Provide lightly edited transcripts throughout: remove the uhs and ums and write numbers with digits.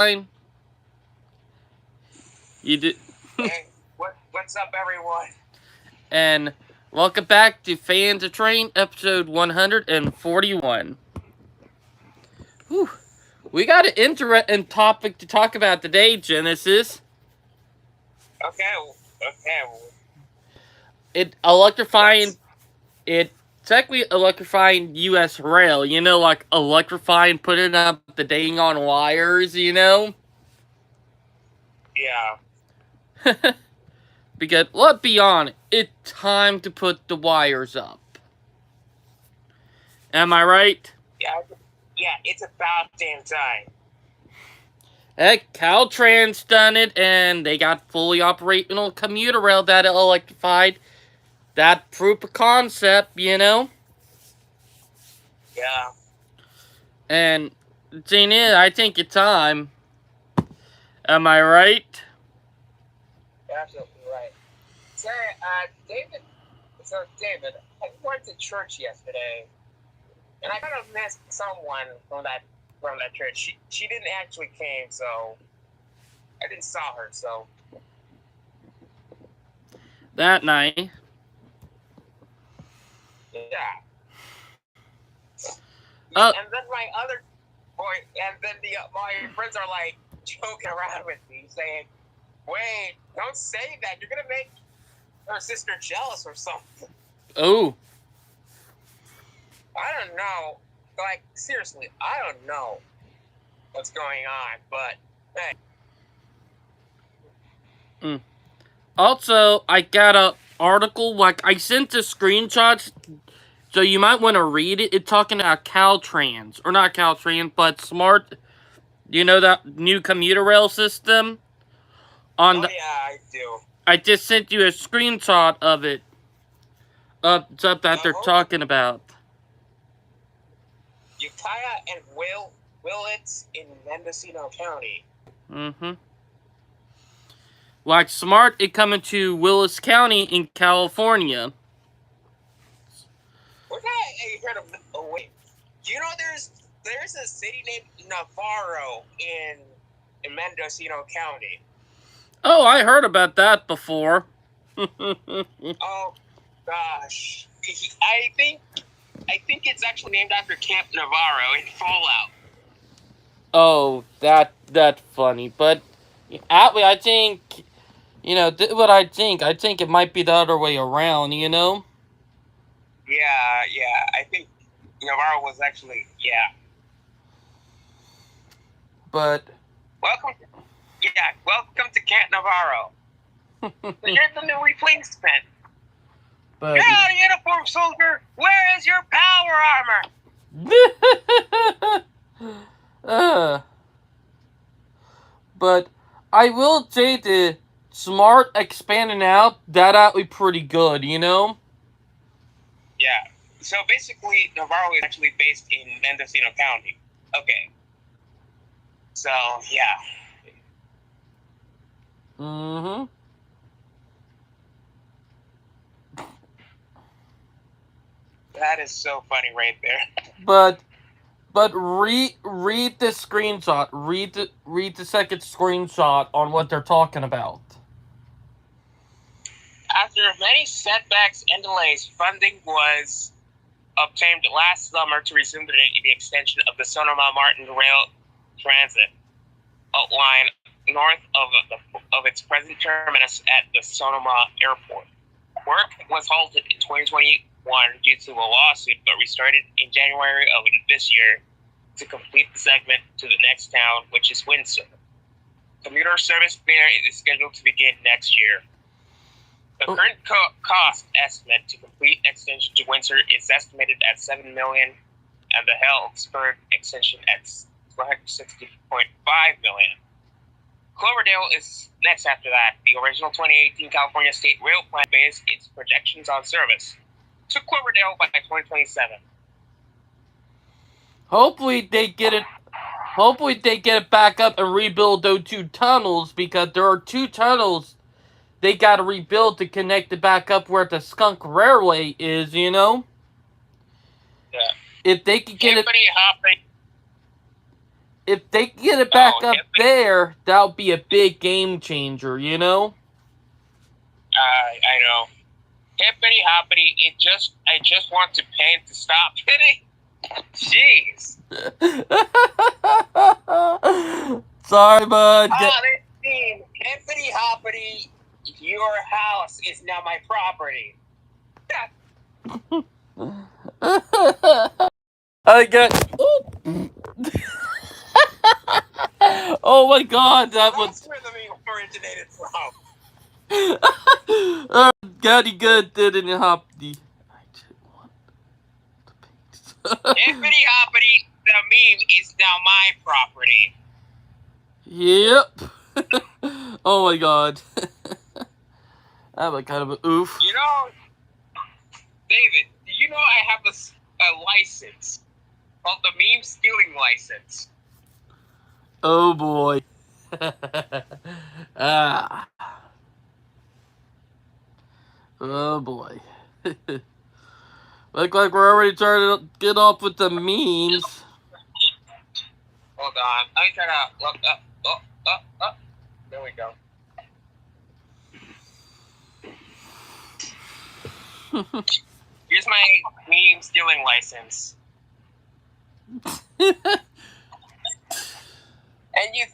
You did. Hey, what's up, everyone? And welcome back to Fans of Train, episode 141. Whew. We got an interesting topic to talk about today, Genesis. Okay, okay. It electrifying. Let's. It technically electrifying U.S. rail. You know, like electrifying, putting up the dang on wires. You know. Yeah, Because let's be honest, it's time to put the wires up. Am I right? yeah, yeah. It's about damn time. Heck, Caltrans done it, and they got fully operational commuter rail that electrified. That proof of concept, you know? Yeah, And the thing is, I think it's time. Am I right? absolutely right. Say, David. So, David, I went to church yesterday, and I kind of missed someone from that church. She didn't actually came, so I didn't saw her. So That night. yeah. Oh, And then my other boy, and then my friends are like joking around with me, saying, "Wait, don't say that. You're gonna make her sister jealous or something." oh. I don't know. Like, seriously, I don't know what's going on, but hey. Also, I got a article, like, I sent the screenshots, so you might want to read it. It's talking about Caltrans. Or not Caltrans, but Smart, you know that new commuter rail system? On Oh the, yeah, I do. I just sent you a screenshot of it. Up that they're talking about. Ukiah and Willits in Mendocino County. Mm-hmm. Like Smart, it coming to Willis County in California. What I heard of? Oh wait, you know there's a city named Navarro in Mendocino County. Oh, I heard about that before. Oh gosh, I think it's actually named after Camp Navarro in Fallout. Oh, that's funny. But I think, what I think. I think it might be the other way around, you know? Yeah, I think Navarro was actually But, welcome to Camp Navarro. Here's the new replacement. but Get out of uniform, soldier. Where is your power armor? but I will say the Smart expanding out, that actually pretty good, you know? Yeah. So basically, Navarro is actually based in Mendocino County. Okay. So yeah. Mm-hmm. That is so funny right there. But read the screenshot. Read the second screenshot on what they're talking about. After many setbacks and delays, funding was obtained last summer to resume the extension of the Sonoma Martin Rail Transit line north of its present terminus at the Sonoma Airport. Work was halted in 2021 due to a lawsuit, but restarted in January of this year to complete the segment to the next town, which is Windsor. Commuter service there is scheduled to begin next year. The current cost estimate to complete extension to Windsor is estimated at $7 million, and the Helensburgh extension at $460.5 million. Cloverdale is next after that. The original 2018 California State Rail Plan based its projections on service to Cloverdale by 2027. Hopefully they get it back up and rebuild those two tunnels, because there are two tunnels they got to rebuild to connect it back up where the Skunk Railway is, you know? Yeah. If they could get it... if they get it back up there, that would be a big game changer, you know? I know. Hippity hoppity, I just want to paint to stop hitting. Jeez. Sorry, bud. Let's see. Hippity hoppity, your house is now my property. I got. Oh my god, that was. That's where the meme originated from. Got you good, didn't you, Hoppy? Hippity hoppity, the meme is now my property. Yep. Oh my god. That was kind of a oof. You know, David, do you know I have a license called the meme stealing license? Oh boy. Ah. Oh boy. Look like we're already trying to get off with the memes. Hold on. Let me try to look up. Oh. There we go. Here's my meme stealing license. And you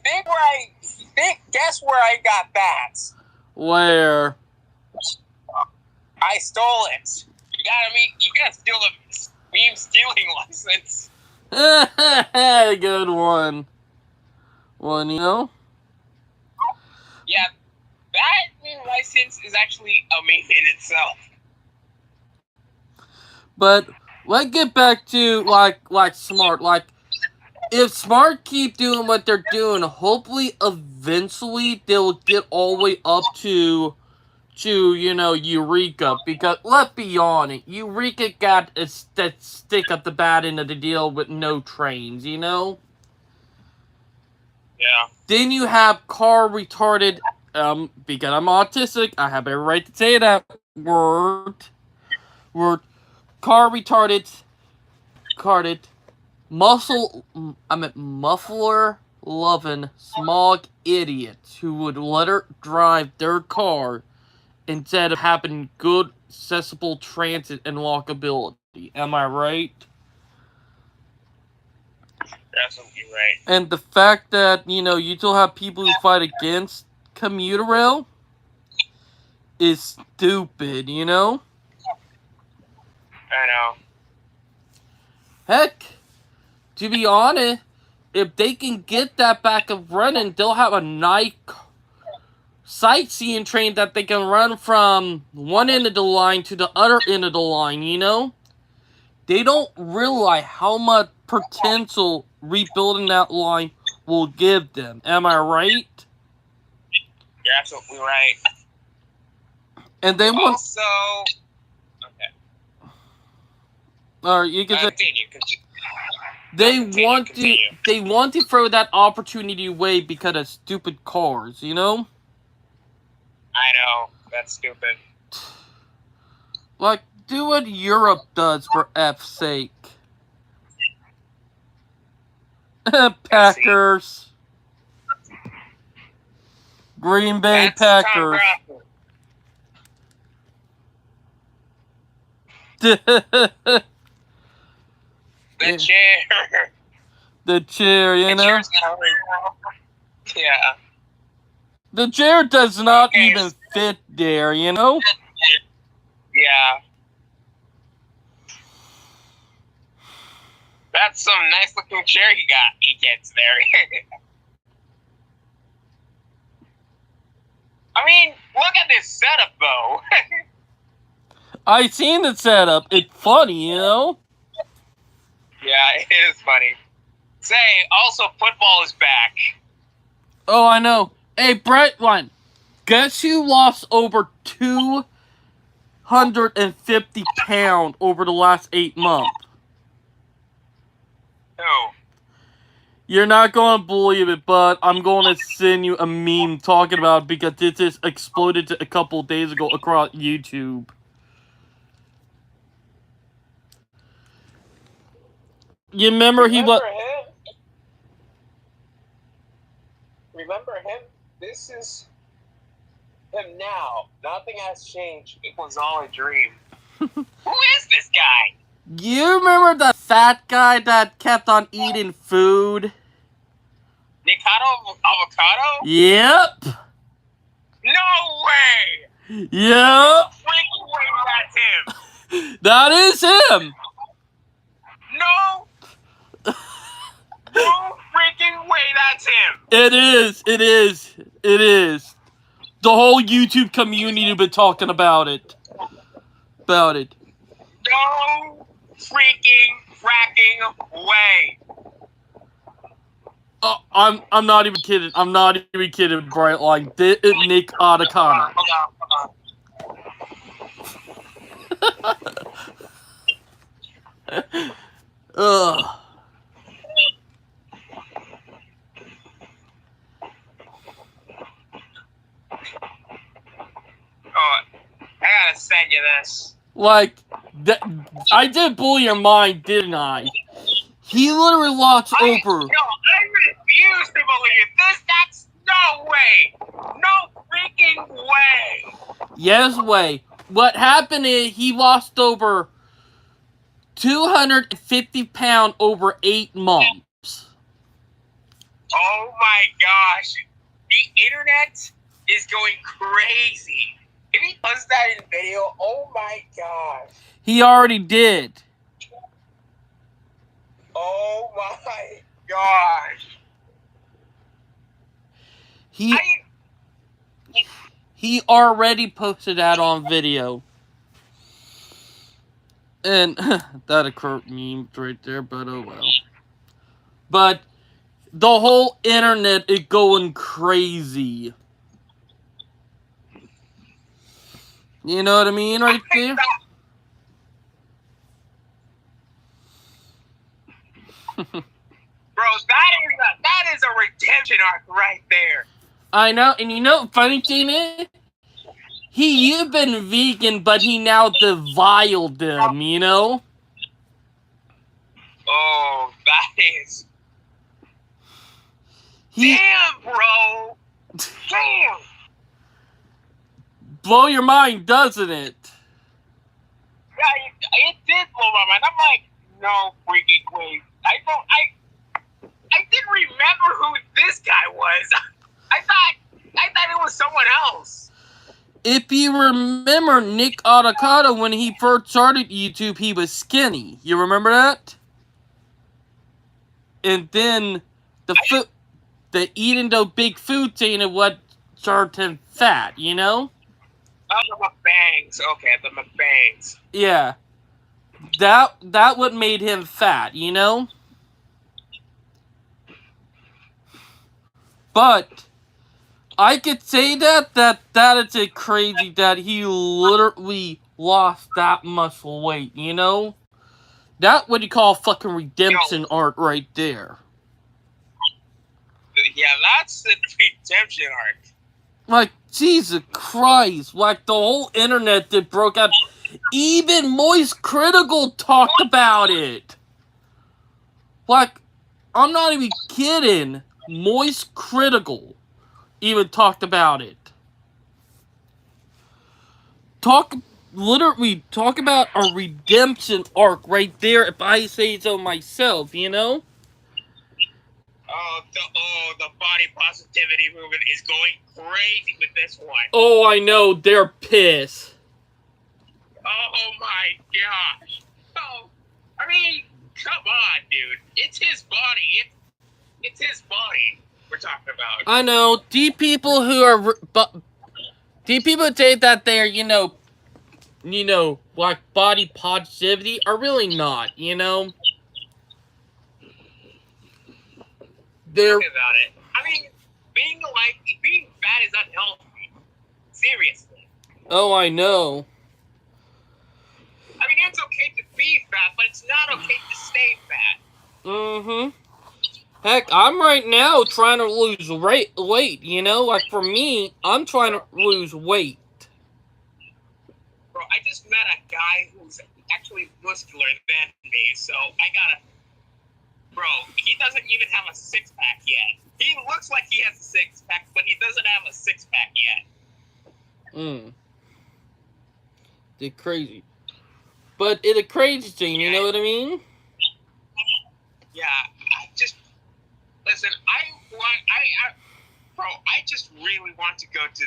guess where I got that? Where? I stole it. You gotta steal the meme stealing license. Good one. You know? Yeah, that meme license is actually a meme in itself. But let's get back to like Smart. Like, if Smart keep doing what they're doing, hopefully eventually they'll get all the way up to you know, Eureka. Because let's be honest, Eureka got that stick up the bad end of the deal with no trains, you know? Yeah. Then you have car retarded, because I'm autistic, I have every right to say that word. Car retarded, muffler loving smog idiots who would let her drive their car instead of having good accessible transit and walkability. Am I right? You're absolutely right. And the fact that, you know, you still have people who fight against commuter rail is stupid, you know? I know. Heck, to be honest, if they can get that back up running, they'll have a nice sightseeing train that they can run from one end of the line to the other end of the line, you know? They don't realize how much potential rebuilding that line will give them. Am I right? You're absolutely right. And they want... Also... Okay. Alright, you can say... Continue. They want to throw that opportunity away because of stupid cars, you know? I know. That's stupid. Like, do what Europe does for F's sake. Packers. Green Bay Packers. The chair. The chair, you know? Yeah. The chair does not even fit there, you know? Yeah. That's some nice looking chair he gets there. I mean, look at this setup though. I seen the setup. It's funny, you know? Yeah, it is funny. Say, also football is back. Oh, I know. Hey, Brett, guess who lost over 250 pounds over the last 8 months? Who? You're not going to believe it, but I'm going to send you a meme talking about it because this just exploded a couple days ago across YouTube. You remember he was... remember him? This is him now. Nothing has changed. It was all a dream. Who is this guy? You remember the fat guy that kept on eating food? Nikado Avocado? Yep. No way! Yep. Freaking way that's him! That is him. No! No freaking way that's him! It is. It is. It is. The whole YouTube community been talking about it. About it. No freaking cracking way! I'm not even kidding. I'm not even kidding, Bright. Like, this is Nick Adakana. Hold on. Ugh. Oh, I gotta send you this. Like, I did blow your mind, didn't I? He literally lost over. No, I refuse to believe this. That's no way. No freaking way. Yes, way. What happened is he lost over 250 pounds over 8 months. Oh my gosh. The internet is going crazy. If he does that in video, oh my gosh. He already did. Oh my gosh. He already posted that on video. And that occurred meme right there, but oh well. But the whole internet is going crazy. You know what I mean right there? Bro, that is a redemption arc right there. I know, and you know, funny thing is, you've been vegan, but he now deviled them, you know? Oh, that is... Damn, bro! Damn! Blow your mind, doesn't it? Yeah, it did blow my mind. I'm like, no freaking way. I didn't remember who this guy was. I thought it was someone else. If you remember Nick Adakata, when he first started YouTube, he was skinny. You remember that? And then the eating those big food thing is what turned him fat, you know? Oh, the mukbangs. Okay, the mukbangs. Yeah. That what made him fat, you know? But I could say that is a crazy that he literally lost that much weight, you know? That what you call fucking redemption art right there. Yeah, that's the redemption arc. Like, Jesus Christ. Like, the whole internet that broke out. Even Moist Critical talked about it. Like, I'm not even kidding. Moist Critical even talked about it. Literally talk about a redemption arc right there, if I say so myself, you know? The body positivity movement is going crazy with this one. Oh, I know, they're pissed. Oh my gosh. Oh, I mean, come on, dude. It's his body. It's his body we're talking about. I know, these people say that they're, you know, like body positivity are really not, you know? Think about it. I mean, being fat is unhealthy. Seriously. Oh, I know. I mean, it's okay to be fat, but it's not okay to stay fat. Mm-hmm. Heck, I'm right now trying to lose weight, you know? Like, for me, I'm trying to lose weight. Bro, I just met a guy who's actually muscular than me, so I gotta... Bro, he doesn't even have a six-pack yet. He looks like he has a six-pack, but he doesn't have a six-pack yet. It's crazy. But it's a crazy thing, you know what I mean? Yeah, listen, bro, I just really want to go to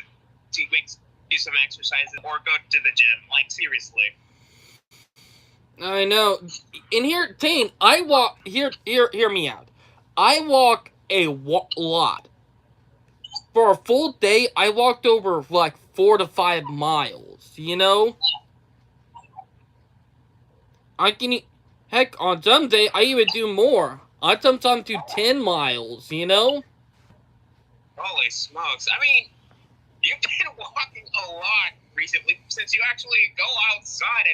do some exercises or go to the gym. Like, seriously. I know. And here, Tane, I walk. Hear me out. I walk a lot. For a full day, I walked over like 4 to 5 miles. You know. I can. Heck, on some day I even do more. I sometimes do 10 miles. You know. Holy smokes! I mean, you've been walking a lot recently since you actually go outside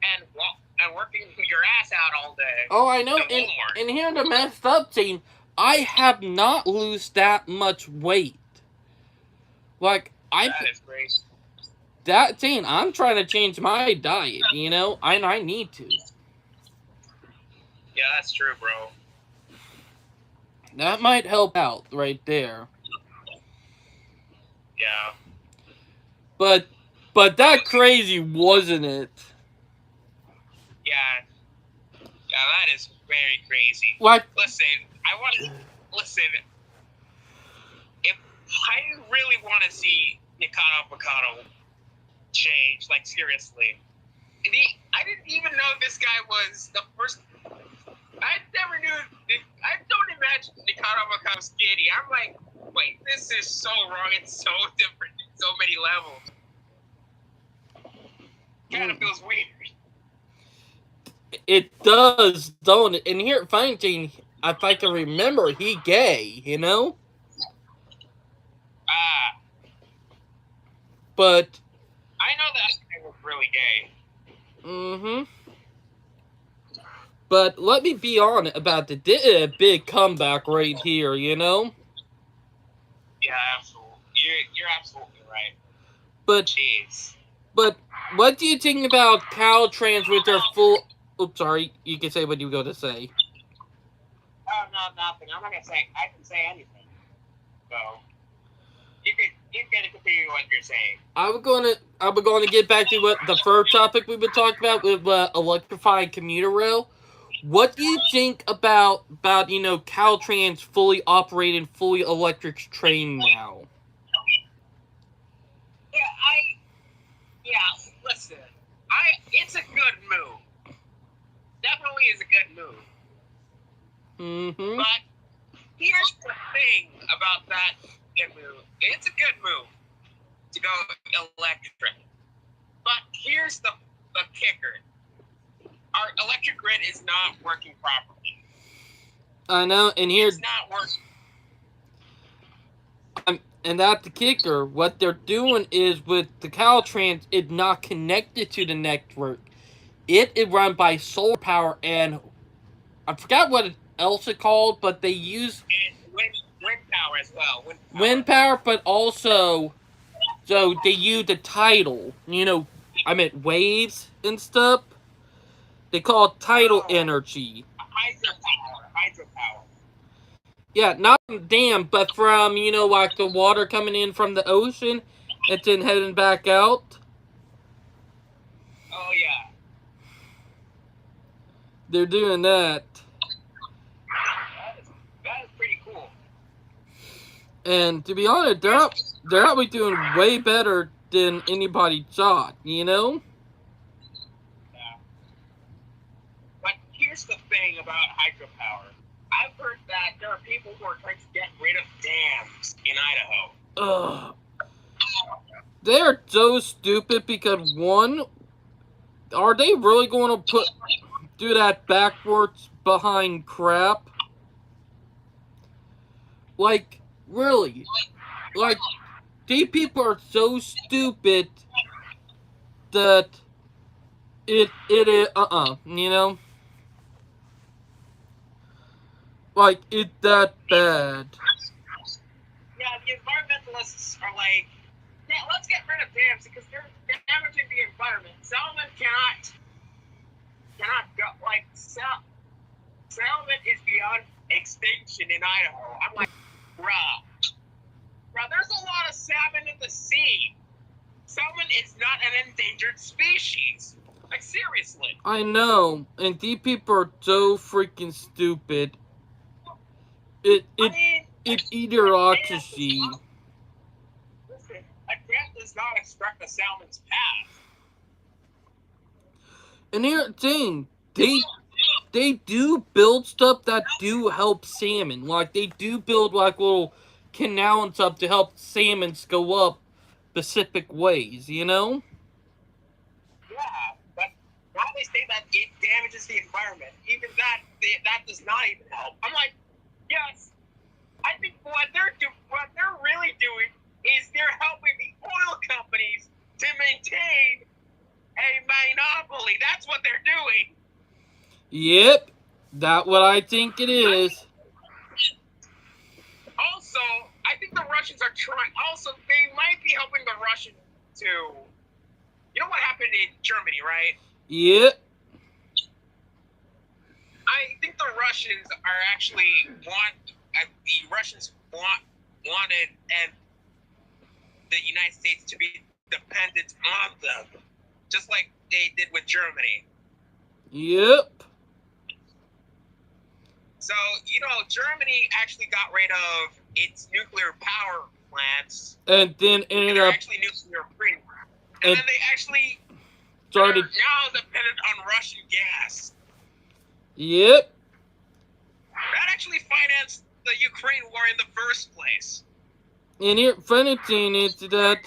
and walk and working your ass out all day. Oh, I know. And here the messed up thing, I have not lost that much weight. Like that is great. That thing, I'm trying to change my diet. You know, I need to. Yeah, that's true, bro. That might help out right there. Yeah. But that crazy, wasn't it? Yeah. Yeah, that is very crazy. Like, listen, if I really want to see Nikano change, like, seriously. I didn't even know this guy was the first. I never knew. I don't imagine Nikano skinny. I'm like, wait, this is so wrong. It's so different in so many levels. Kind of feels weird. It does, don't it? And here, funny thing, if I can remember, he gay, you know? But I know that guy was really gay. Mm-hmm. But let me be honest about the big comeback right here, you know? Yeah, absolutely. You're absolutely right. But, jeez. But what do you think about Caltrans with their full... Oops, sorry. You can say what you were going to say. Oh, no, nothing. I'm not going to say... I can say anything. So, you can continue what you're saying. I'm going to get back to what the first topic we've been talking about with electrifying commuter rail. What do you think about you know, Caltrans fully operating, fully electric train now? Listen, it's a good move. Definitely is a good move. Mm-hmm. But here's the thing about that move. It's a good move to go electric. But here's the kicker. Our electric grid is not working properly. I know, and here... It's not working. And that's the kicker. What they're doing is with the Caltrans, it's not connected to the network. It is run by solar power, and I forgot what else it's called, but they use wind power as well. Wind power, but also, so they use the tidal. You know, I meant waves and stuff. They call it tidal energy. Hydropower. Yeah, not from dam, but from, you know, like the water coming in from the ocean and then heading back out. Oh, yeah. They're doing that. That is pretty cool. And to be honest, they're probably doing way better than anybody thought, you know? Yeah. But here's the thing about hydropower. I've heard that there are people who are trying to get rid of dams in Idaho. Ugh. They're so stupid because, one, are they really going to do that backwards behind crap? Like, really? Like, these people are so stupid that it is, you know? Like, it's that bad. Yeah, the environmentalists are like, yeah, let's get rid of dams because they're damaging the environment. Settlement cannot go, like, settlement is beyond extinction in Idaho. I'm like, bruh, there's a lot of salmon in the sea. Salmon is not an endangered species. Like, seriously. I know, and these people are so freaking stupid. It idiocracy. Listen, a cat does not obstruct a salmon's path. And here's the thing, they do build stuff that do help salmon. Like, they do build, like, little canal and stuff to help salmons go up specific ways, you know? Yeah, but now they say that it damages the environment. Even that does not even help. I'm like, yes, I think what they're really doing is they're helping the oil companies to maintain a monopoly. That's what they're doing. Yep, that's what I think it is. Also, I think the Russians are trying. Also, they might be helping the Russians to. You know what happened in Germany, right? Yep. I think the Russians are actually wanted and the United States to be dependent on them, just like they did with Germany. Yep. So, Germany actually got rid of its nuclear power plants. And then ended up actually nuclear free. And then they actually started now dependent on Russian gas. Yep. That actually financed the Ukraine war in the first place. And here, funny thing is that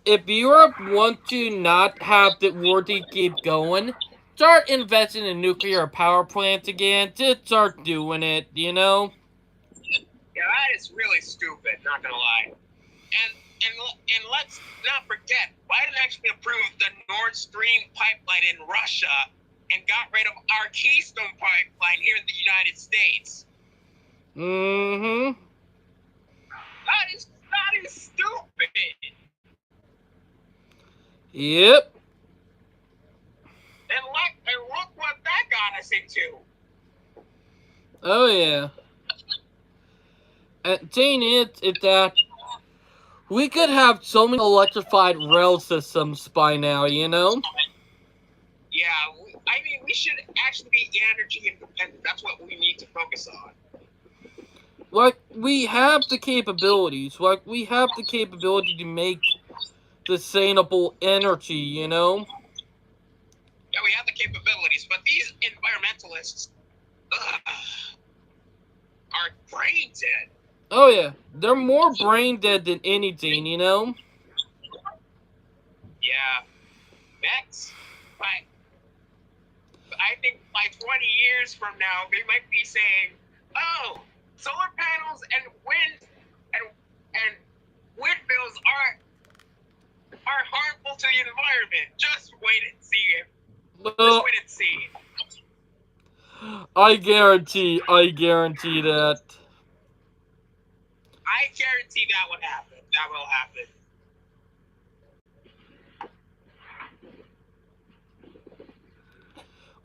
if Europe want to not have the war to keep going, start investing in nuclear power plants again. Just start doing it, you know? Yeah, that is really stupid, not gonna lie. And let's not forget, Biden actually approved the Nord Stream pipeline in Russia and got rid of our Keystone pipeline here in the United States. Mm-hmm. That is stupid. Yep. And look what that got us into. Oh, yeah. And the thing is that we could have so many electrified rail systems by now, you know? Yeah, we should actually be energy independent. That's what we need to focus on. Like, we have the capabilities. Like, we have the capability to make sustainable energy, you know? Yeah, we have the capabilities, but these environmentalists are brain dead. Oh, yeah. They're more brain dead than anything, you know? Yeah. Next. I think by 20 years from now, they might be saying, oh, solar panels and windmills are harmful to the environment. Just wait and see it. Well, just wait and see. I guarantee that. I guarantee that would happen. That will happen.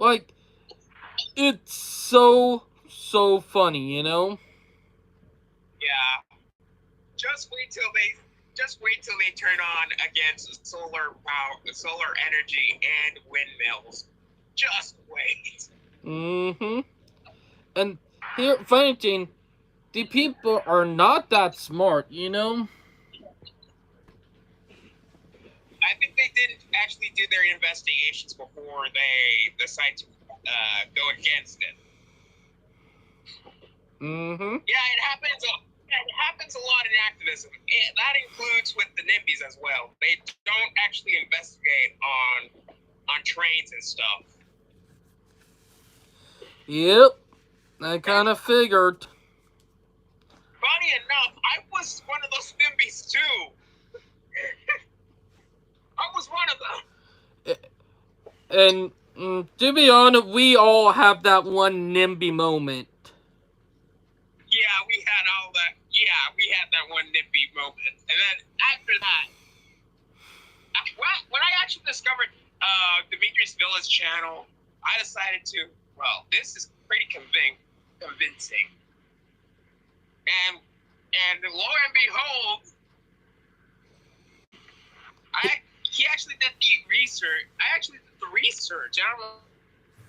Like, it's so funny, you know? Yeah. Just wait till they turn on against solar energy and windmills. Just wait. Mm-hmm. And here, funny thing, the people are not that smart, you know? I think they didn't actually do their investigations before they decide to go against it. Mm-hmm. Yeah, it happens. It happens a lot in activism. That includes with the NIMBYs as well. They don't actually investigate on trains and stuff. Yep. I kind of figured. Funny enough, I was one of those NIMBYs too. I was one of And them. to be honest, we all have that one NIMBY moment. Yeah, we had all that. Yeah, we had that one NIMBY moment. And then after that, when I actually discovered Dimitri's Villa's channel, I decided to, well, this is pretty convincing. And lo and behold, he actually did the research. I actually did the research. I don't know.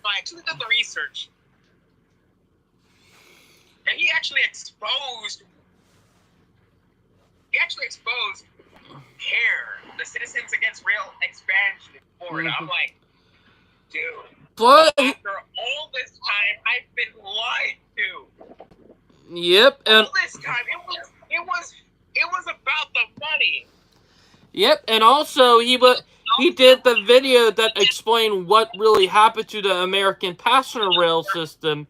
I actually did the research. And he actually exposed CARE, the Citizens Against Rail Expansion in Florida. I'm like, dude, But after all this time, I've been lied to. yep, and all this time, it was about the money. yep, and also he did the video that explained what really happened to the American passenger rail system.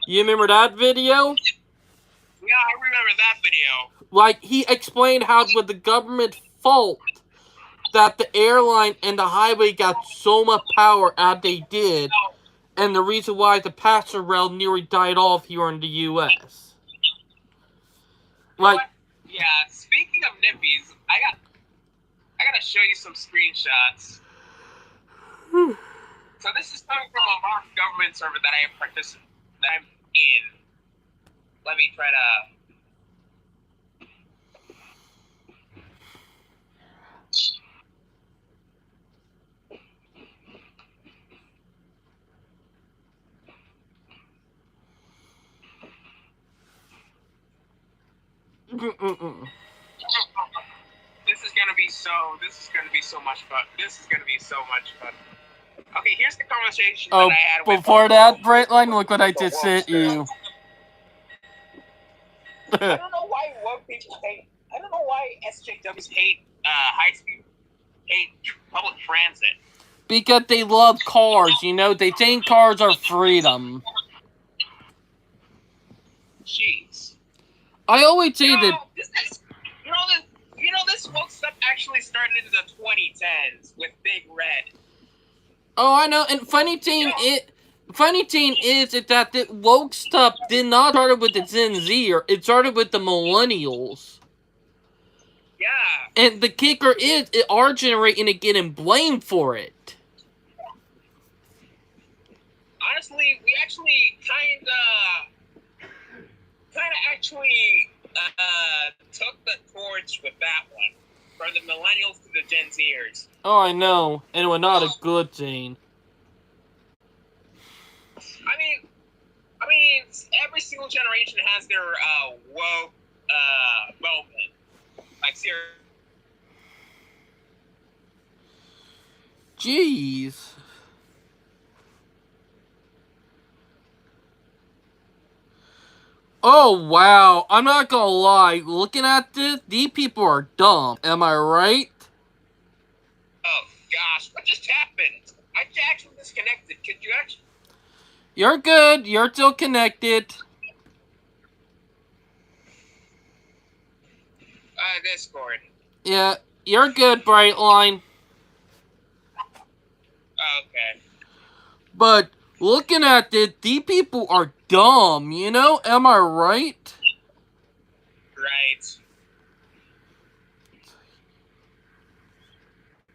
You remember that video? Yeah, I remember that video. Like, he explained how it was the government fault that the airline and the highway got so much power as they did, and the reason why the passenger rail nearly died off here in the U.S. Like, yeah, speaking of nippies, I gotta show you some screenshots. So this is coming from a mock government server that I'm in. Let me try to. This is gonna be so much fun. Okay, here's the conversation that I had with. Before that, Brightline, look what I just sent you. I don't know why woke people hate. I don't know why SJWs hate hate public transit. Because they love cars, you know? They think cars are freedom. Jeez. I always say that. This woke stuff actually started in the 2010s with Big Red. Oh, I know. And funny thing is that the woke stuff did not start with the Gen Z. It started with the millennials. Yeah. And the kicker is, our generation is getting blamed for it. Honestly, we actually kind of took the torch with that one. From the millennials to the Gen Zers. Oh, I know. And it was not a good thing. I mean, every single generation has their woke moment. Like, seriously. Jeez. Oh, wow. I'm not gonna lie. Looking at this, these people are dumb. Am I right? Oh, gosh. What just happened? I actually disconnected. Could you actually... You're good. You're still connected. Discord. Yeah, you're good, Brightline. Okay. But looking at it, these people are dumb, you know? Am I right? Right.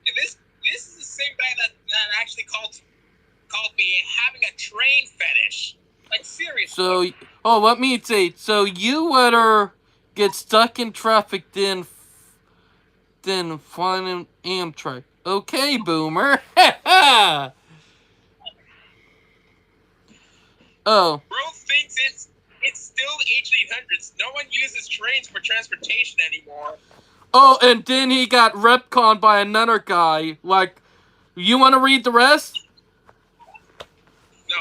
And this is the same guy that actually called me having a train fetish. Like, seriously. So, let me say, so you better get stuck in traffic than find an Amtrak. Okay, boomer. Oh. Bro thinks it's still the 1800s. No one uses trains for transportation anymore. Oh, and then he got retconned by another guy. Like, you want to read the rest? No,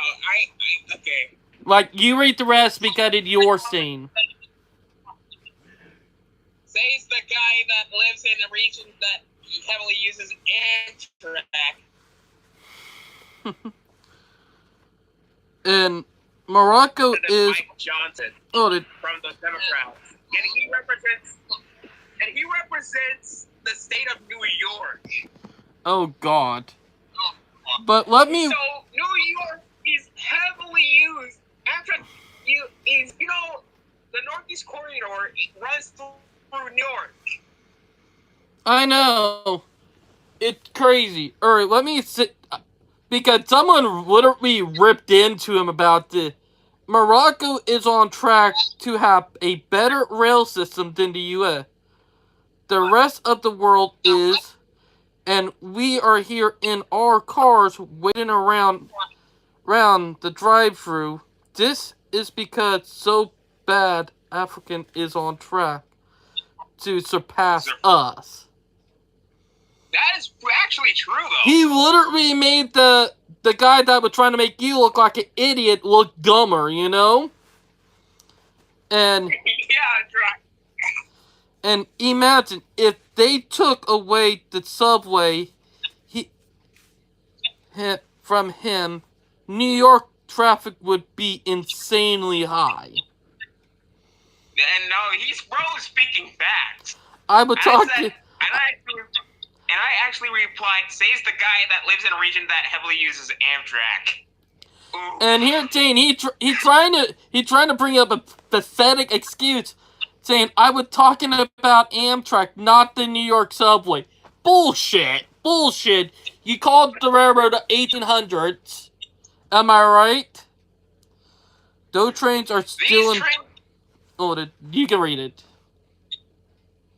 okay. Like, you read the rest because it's your scene. Says the guy that lives in a region that heavily uses Amtrak. And Morocco is Mike Johnson from the Democrats, and he represents the state of New York. Oh God! But let me. So New York is heavily used. Amtrak is the Northeast Corridor runs through New York. I know. It's crazy. Alright, let me sit. Because someone literally ripped into him about the Morocco is on track to have a better rail system than the U.S. The rest of the world is, and we are here in our cars waiting around the drive-through. This is because so bad African is on track to surpass us. That is actually true, though. He literally made the guy that was trying to make you look like an idiot look dumber, you know? And Yeah, that's right. and imagine if they took away the subway from him, New York traffic would be insanely high. And no, he's speaking facts. I would talk to. And I actually replied, says the guy that lives in a region that heavily uses Amtrak. Ooh. And here, Jane, he trying to bring up a pathetic excuse, saying I was talking about Amtrak, not the New York subway. Bullshit. You called the railroad the 1800s. Am I right? Those trains are still you can read it.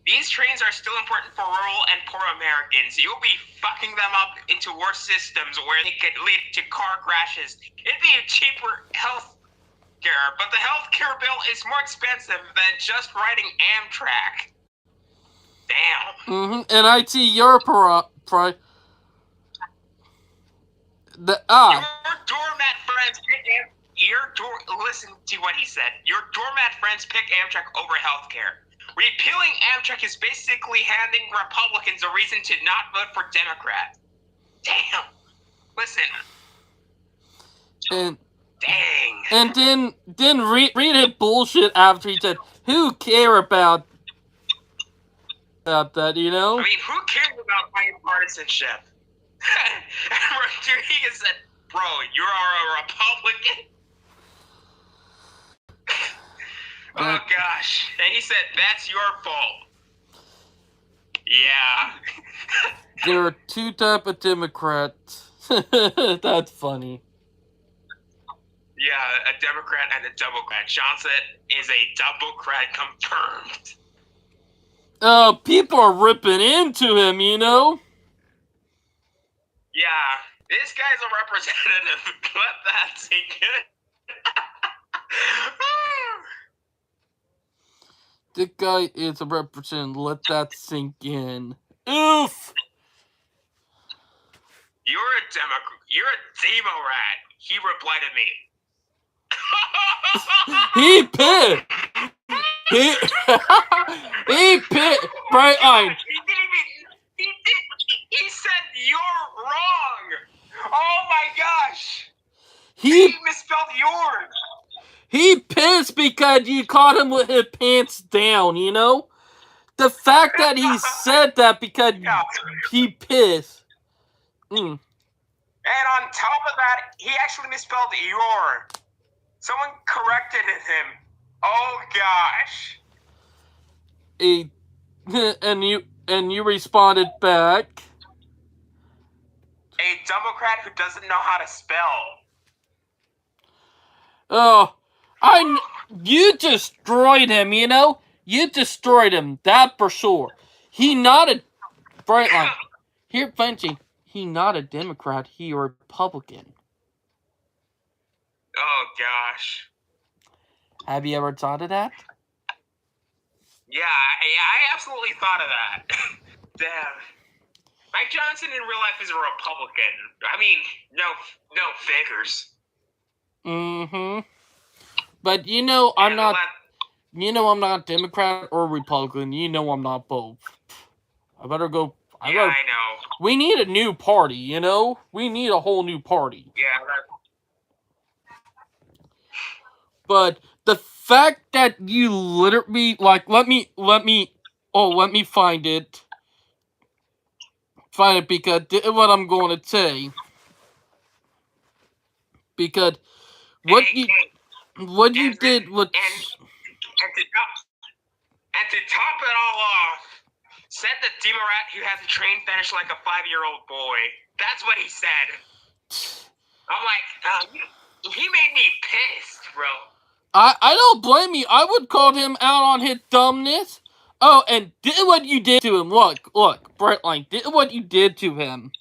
These trains are still important for rural and poor Americans. You'll be fucking them up into worse systems where they could lead to car crashes. It'd be a cheaper health care, but the health care bill is more expensive than just riding Amtrak. Damn. And I see your Your doormat friends pick listen to what he said. Your doormat friends pick Amtrak over healthcare. Repealing Amtrak is basically handing Republicans a reason to not vote for Democrats. Damn. Listen. And dang. And then read it bullshit after he said, "Who care about that?" You know. I mean, who cares about bipartisanship? And Rodriguez said, "Bro, you are a Republican." Oh gosh. And he said, "That's your fault." Yeah. There are two types of Democrats. That's funny. Yeah, a Democrat and a Doublecrat. Johnson is a Doublecrat confirmed. People are ripping into him, you know? Yeah, this guy's a representative. Let that sink in. This guy is a representative. Let that sink in. Oof! You're a Demo-rat. He replied to me. He pissed! He pissed! Bright eyed. He said you're wrong! Oh my gosh! He misspelled yours! He pissed because you caught him with his pants down, you know? The fact that he said that because he pissed. And on top of that, he actually misspelled your. Someone corrected him. Oh gosh. And you responded back. A Democrat who doesn't know how to spell. Oh, you destroyed him, you know? You destroyed him, that for sure. He not a bright line. Here, Frenchie, he not a Democrat, he a Republican. Oh gosh. Have you ever thought of that? Yeah, I absolutely thought of that. Damn. Mike Johnson in real life is a Republican. I mean, no figures. Mm-hmm. But you know, I'm not Democrat or Republican. You know I'm not both. I better go. I know. We need a new party, you know? We need a whole new party. Yeah, But the fact that you literally, like, let me find it. Find it because this is what I'm going to say. Because what you did was... And to top it all off, said the Demorat who has a train fetish like a 5-year-old boy. That's what he said. I'm like, he made me pissed. bro. I don't blame you. I would call him out on his dumbness. Oh, and did what you did to him. Look, Brightline, did what you did to him.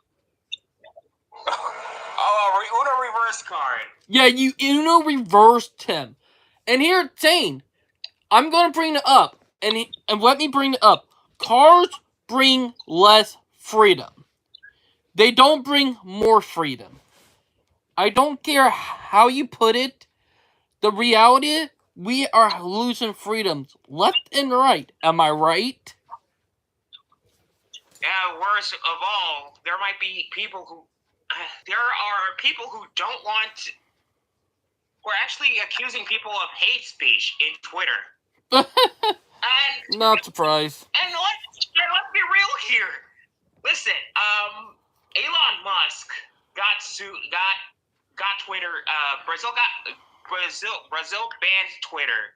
Uno reverse card. Yeah, you Uno reversed him. And here, Zane, I'm going to bring it up. And let me bring it up. Cars bring less freedom. They don't bring more freedom. I don't care how you put it. The reality is, we are losing freedoms left and right. Am I right? Yeah, worse of all, there might be people who... there are people who don't want... We're actually accusing people of hate speech in Twitter. And Not surprised. And let's be real here. Listen, Elon Musk got Twitter. Brazil banned Twitter,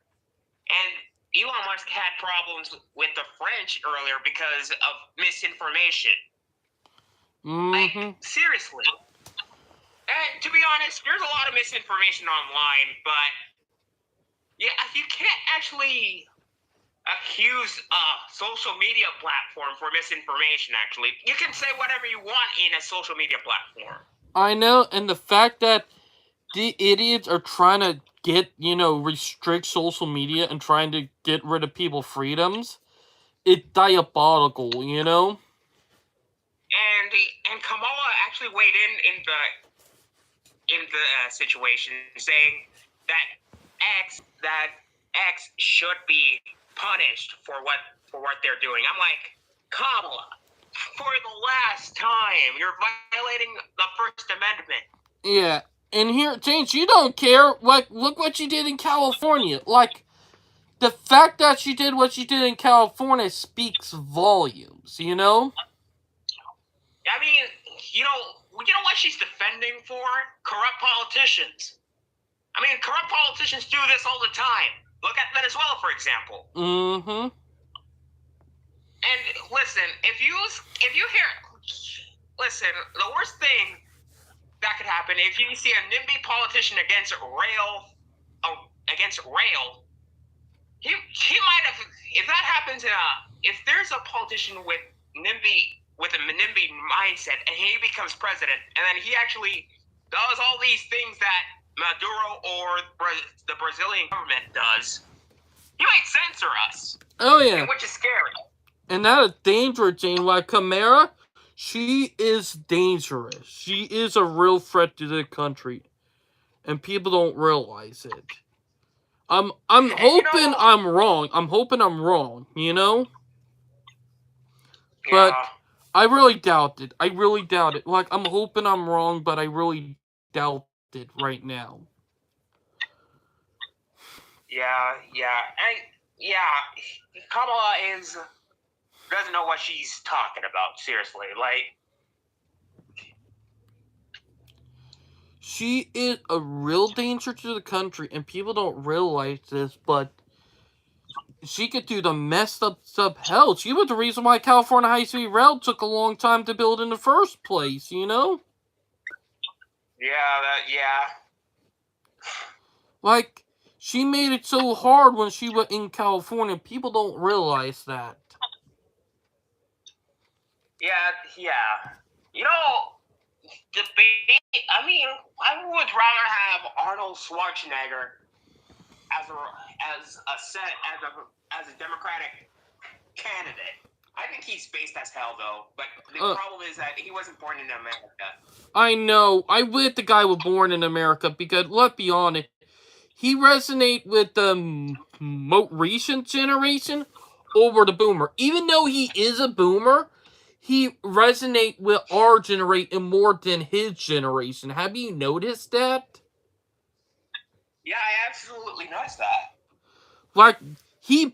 and Elon Musk had problems with the French earlier because of misinformation. Mm-hmm. Like, seriously. And to be honest, there's a lot of misinformation online, but yeah, you can't actually accuse a social media platform for misinformation, actually. You can say whatever you want in a social media platform. I know, and the fact that the idiots are trying to restrict social media and trying to get rid of people's freedoms, it's diabolical, And Kamala actually weighed in the situation, saying that X should be punished for what they're doing. I'm like, Kamala, for the last time, you're violating the First Amendment. Yeah, and here, James, you don't care. Like, look what you did in California. Like, the fact that she did what she did in California speaks volumes, I mean, you know what she's defending for? Corrupt politicians. I mean, corrupt politicians do this all the time. Look at Venezuela, for example. Mm-hmm. And listen, if you hear, listen, the worst thing that could happen if you see a NIMBY politician against rail, he might have. If that happens, if there's a politician with a NIMBY mindset and he becomes president, and then he actually does all these things that Maduro or the Brazilian government does, he might censor us. Oh yeah, which is scary. And that is dangerous, Jane. Like Kamara, she is dangerous. She is a real threat to the country, and people don't realize it. I'm hoping I'm wrong. I'm hoping I'm wrong. But I really doubt it. Like, I'm hoping I'm wrong, but I really doubt it right now. Kamala doesn't know what she's talking about. Seriously, like, she is a real danger to the country, and people don't realize this, but she could do the messed up stuff. Hell, she was the reason why California High-Speed Rail took a long time to build in the first place, Yeah. Like, she made it so hard when she was in California. People don't realize that. Yeah. Debate. I mean, I would rather have Arnold Schwarzenegger as a Democratic candidate. I think he's based as hell, though. But the problem is that he wasn't born in America. I know. I wish the guy was born in America because, let's be honest, he resonates with the most recent generation over the boomer. Even though he is a boomer, he resonates with our generation more than his generation. Have you noticed that? Yeah, I absolutely noticed that. Like, he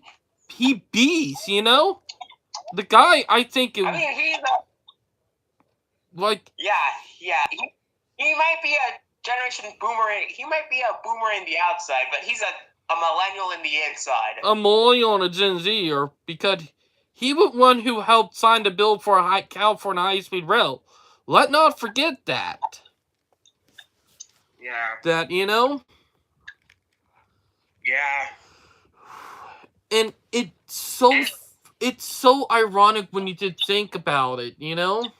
beats, The guy, I think... I mean, he's like... Yeah. He might be a generation boomer. He might be a boomer in the outside, but he's a millennial in the inside. A millennial and a Gen Zer, because he was one who helped sign the bill for a California high-speed rail. Let not forget that. Yeah. That, Yeah. And it's so ironic when you did think about it, you know?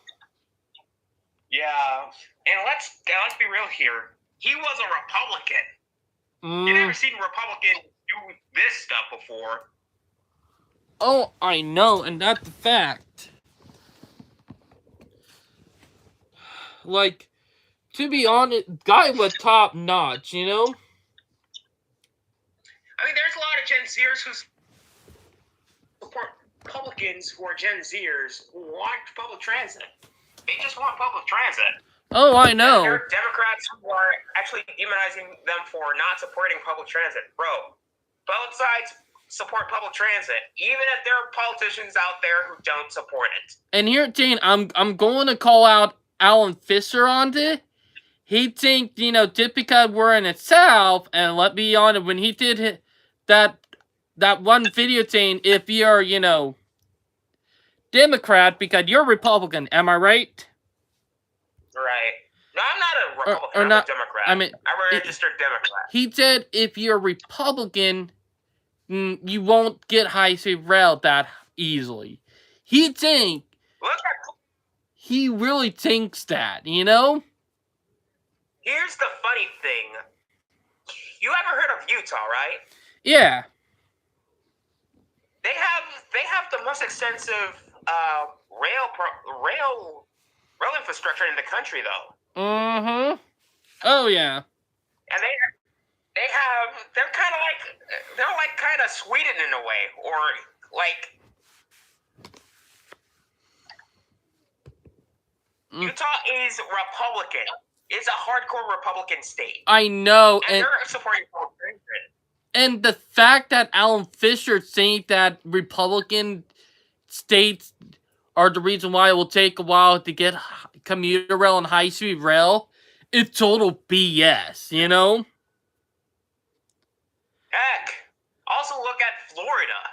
Yeah. And let's be real here. He was a Republican. You never Mm. seen a Republican do this stuff before. Oh, I know, and that's a fact. Like, to be honest, guy was top notch, you know? I mean, there's a lot of Gen Zers who support Republicans who are Gen Zers who want public transit. They just want public transit. Oh, I know. And there are Democrats who are actually demonizing them for not supporting public transit. Bro, both sides support public transit, even if there are politicians out there who don't support it. And here, Jane, I'm going to call out Alan Fisher on this. He think, just because we're in the South, and let me be honest, when he did that one video saying, if you're, Democrat, because you're Republican, am I right? Right. No, I'm not a Republican. I'm a Democrat. I'm a registered Democrat. He said if you're Republican, you won't get high-speed rail that easily. He really thinks that, you know? Here's the funny thing. You ever heard of Utah, right? Yeah. They have the most extensive rail infrastructure in the country, though. Mm-hmm. Oh yeah. And they're kind of Sweden in a way, or like Utah is Republican. It's a hardcore Republican state. I know, and they're supporting public transit. And the fact that Alan Fisher saying that Republican states are the reason why it will take a while to get commuter rail and high-speed rail, it's total BS, you know? Heck, also look at Florida.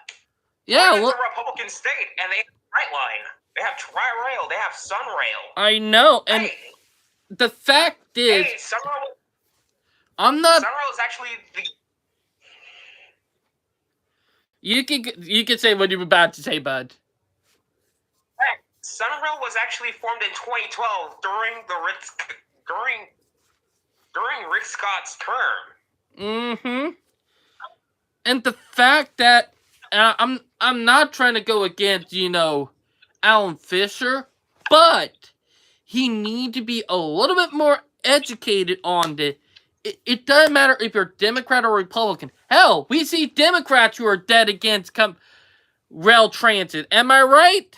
Yeah, Florida's a Republican state, and they have Brightline. They have Tri-Rail. They have Sunrail. I know, and the fact is... Hey, Sunrail... Sunrail is actually the... You can say what you were about to say, bud. Sunrail was actually formed in 2012 during Rick Scott's term. Mm-hmm. And the fact that I'm not trying to go against, Alan Fisher, but he needs to be a little bit more educated on it. It doesn't matter if you're Democrat or Republican. Hell, we see Democrats who are dead against rail transit. Am I right?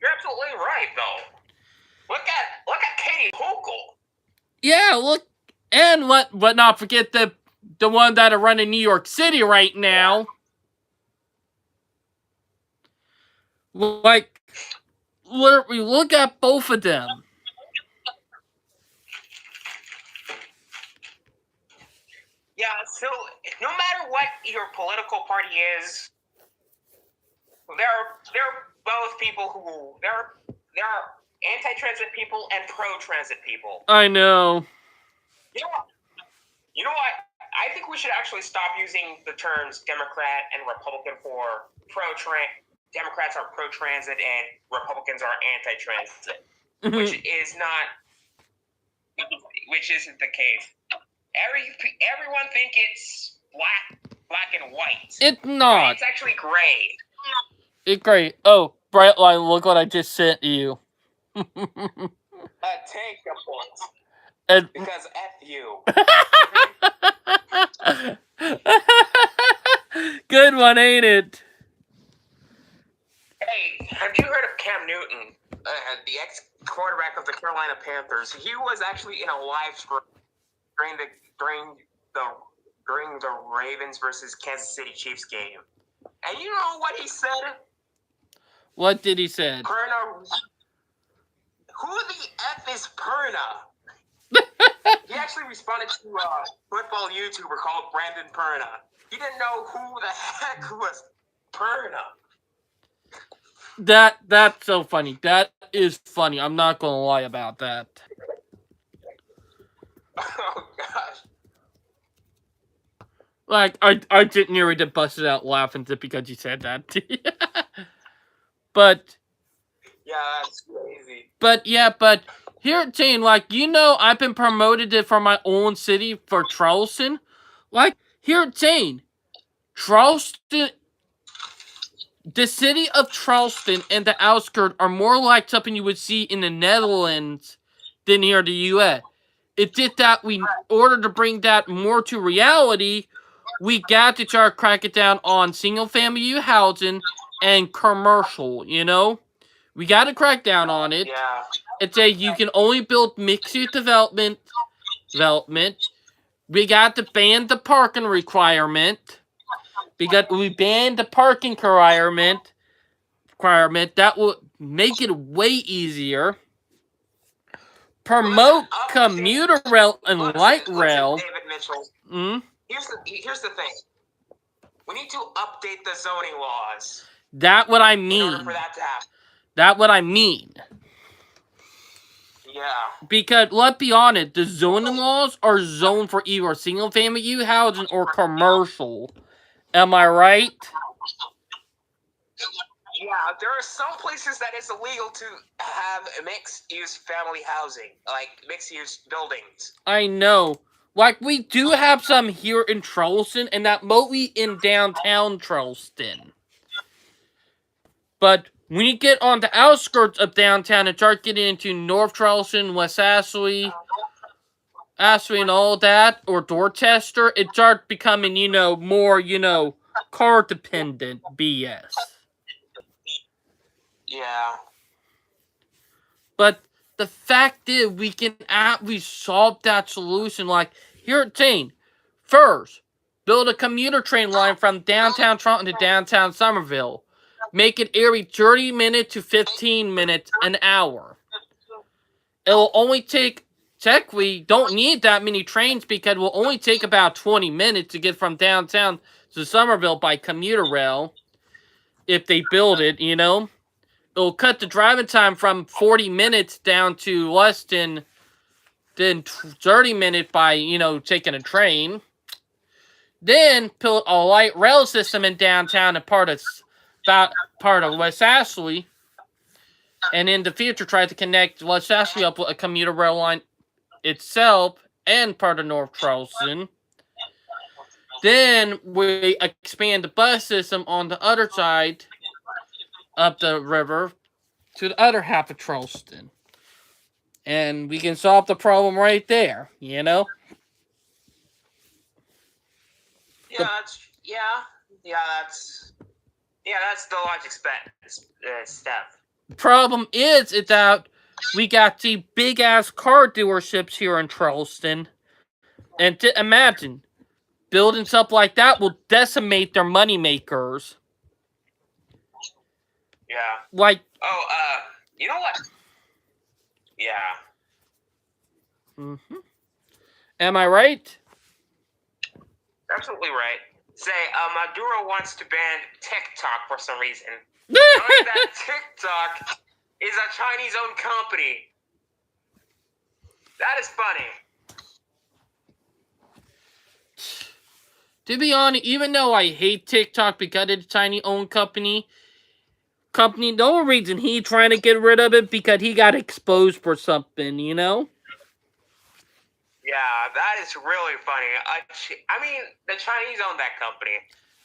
You're absolutely right, though. Look at Katie Hochul. Yeah, look, and let not forget the one that are running New York City right now. Like, literally, look at both of them. Yeah, so no matter what your political party is, there are both people who there are anti-transit people and pro-transit people. I know. You know what? I think we should actually stop using the terms Democrat and Republican for Democrats are pro-transit and Republicans are anti-transit, which isn't the case. Everyone think it's black and white. It's not. It's actually gray. It's great. Oh, Brightline, look what I just sent you. Take a point. Because F you. Good one, ain't it? Hey, have you heard of Cam Newton, the ex-quarterback of the Carolina Panthers? He was actually in a live stream during the Ravens versus Kansas City Chiefs game. And you know what he said? What did he say? Perna. Who the F is Perna? He actually responded to a football YouTuber called Brandon Perna. He didn't know who the heck was Perna. That's so funny. That is funny. I'm not gonna lie about that. Oh gosh. Like, I didn't nearly just busted out laughing just because you said that. But, Yeah, that's crazy. but here, Jane, like, I've been promoted it from my own city for Charleston. Like, here, Jane, Charleston, the city of Charleston and the outskirts are more like something you would see in the Netherlands than here in the U.S. It did that in order to bring that more to reality, we got to try to crack it down on single-family housing and commercial, We got to crack down on it. Yeah. And say you can only build mixed-use development. We got to ban the parking requirement. Because we banned the parking requirement, that will make it way easier. Promote commuter rail and light rail. David Mitchell. Here's the thing. We need to update the zoning laws. That's what I mean. In order for that to happen. That's what I mean. Yeah. Because let's be honest, the zoning laws are zoned for either single-family housing or commercial. Am I right? Yeah, there are some places that it's illegal to have mixed-use family housing, like mixed-use buildings. I know. Like, we do have some here in Charleston, and that mostly in downtown Charleston. But when you get on the outskirts of downtown and start getting into North Charleston, West Ashley, and all that, or Dorchester, it starts becoming, more, car-dependent BS. Yeah. But the fact is, we can solve that solution. Like, here at Jane, first, build a commuter train line from downtown Toronto to downtown Somerville. Make it every 30 minutes to 15 minutes an hour. It'll only take, technically, don't need that many trains because it will only take about 20 minutes to get from downtown to Somerville by commuter rail. If they build it, It'll cut the driving time from 40 minutes down to less than 30 minutes by, taking a train. Then build a light rail system in downtown and part of West Ashley. And in the future, try to connect West Ashley up with a commuter rail line itself and part of North Charleston. Then we expand the bus system on the other side up the river to the other half of Charleston. And we can solve the problem right there, Yeah, that's the logic step. The problem is that we got the big-ass car dealerships here in Charleston. And to imagine, building stuff like that will decimate their moneymakers. Yeah. Like... you know what? Yeah. Mm-hmm. Am I right? Absolutely right. Say, Maduro wants to ban TikTok for some reason. Knowing that TikTok is a Chinese-owned company. That is funny. To be honest, even though I hate TikTok because it's a Chinese-owned company, the only reason he's trying to get rid of it because he got exposed for something, Yeah, that is really funny. I mean, the Chinese own that company.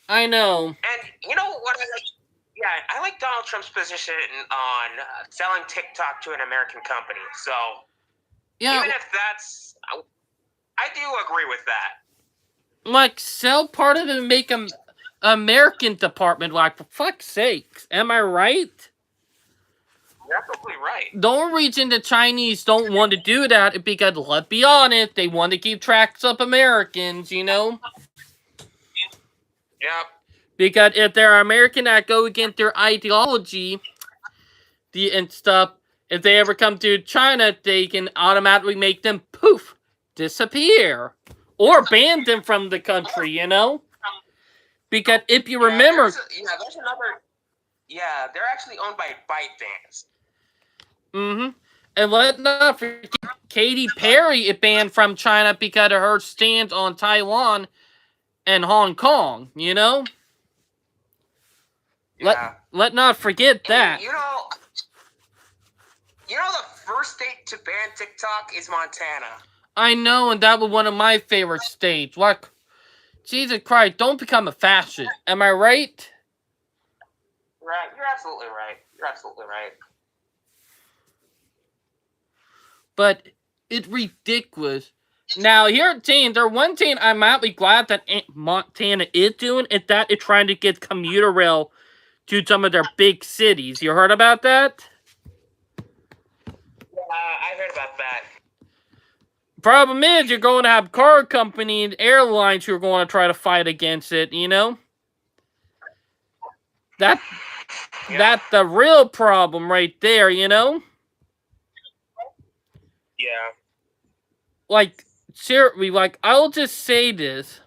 I know. And you know what? I like Donald Trump's position on selling TikTok to an American company. So, yeah, even if that's... I do agree with that. Like, sell part of it and make an American department, like, for fuck's sakes. Am I right? You're absolutely right. The only reason the Chinese don't want to do that is because, let's be honest, they want to keep tracks of Americans, Yep. Because if they're American that go against their ideology and stuff, if they ever come to China, they can automatically make them, poof, disappear. Or ban them from the country, Because if you remember... there's another... Yeah, they're actually owned by ByteDance. Mm-hmm. And let's not forget, Katy Perry is banned from China because of her stance on Taiwan. and Hong Kong, you know? Yeah. Let not forget that. And you know the first state to ban TikTok is Montana. I know, and that was one of my favorite states. Like, Jesus Christ, don't become a fascist. Am I right? Right. You're absolutely right. You're absolutely right. But it's ridiculous. Now, here at Teen, there's one thing I might be glad that Montana is doing, is that it's trying to get commuter rail to some of their big cities. You heard about that? I heard about that. Problem is, you're going to have car companies, airlines who are going to try to fight against it, you know? That's the real problem right there, you know? Yeah. Like, seriously, like, I'll just say this.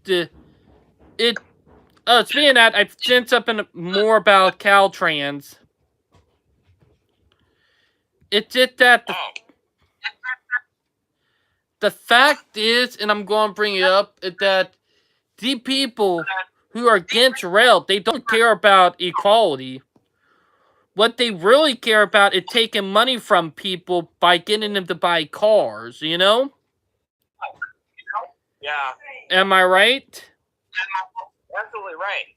Speaking of that, I've sent something more about Caltrans. It's just that the fact is, and I'm going to bring it up, is that the people who are against rail, they don't care about equality. What they really care about is taking money from people by getting them to buy cars, you know? Yeah. Am I right? Absolutely right.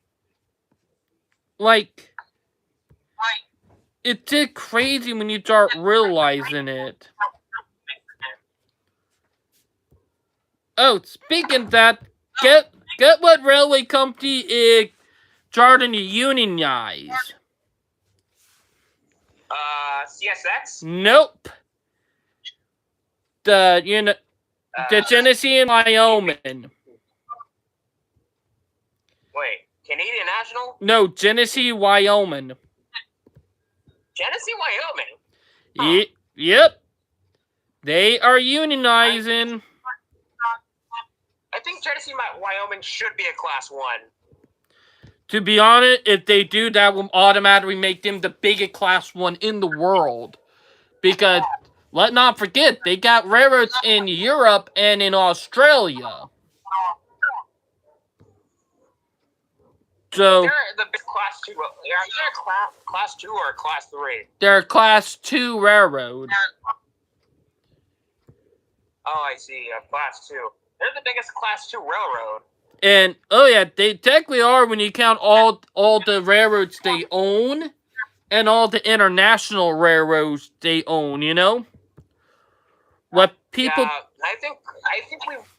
Like, it's just crazy when you start realizing it. Oh, speaking of that, get what railway company is starting to unionize. CSX? Nope. The Genesee and Wyoming. Wait, Canadian National? No, Genesee, Wyoming. Genesee, Wyoming? Yep. They are unionizing. I think Genesee, Wyoming should be a Class 1. To be honest, if they do, that will automatically make them the biggest Class 1 in the world. Because, let not forget, they got railroads in Europe and in Australia. So, They're the big Class 2. Are they a Class 2 or a Class 3? they're Class 2 railroad. Oh, I see. A Class 2. They're the biggest Class 2 railroad. And, oh yeah, they technically are when you count all the railroads they own and all the international railroads they own, you know? What people... Yeah, I think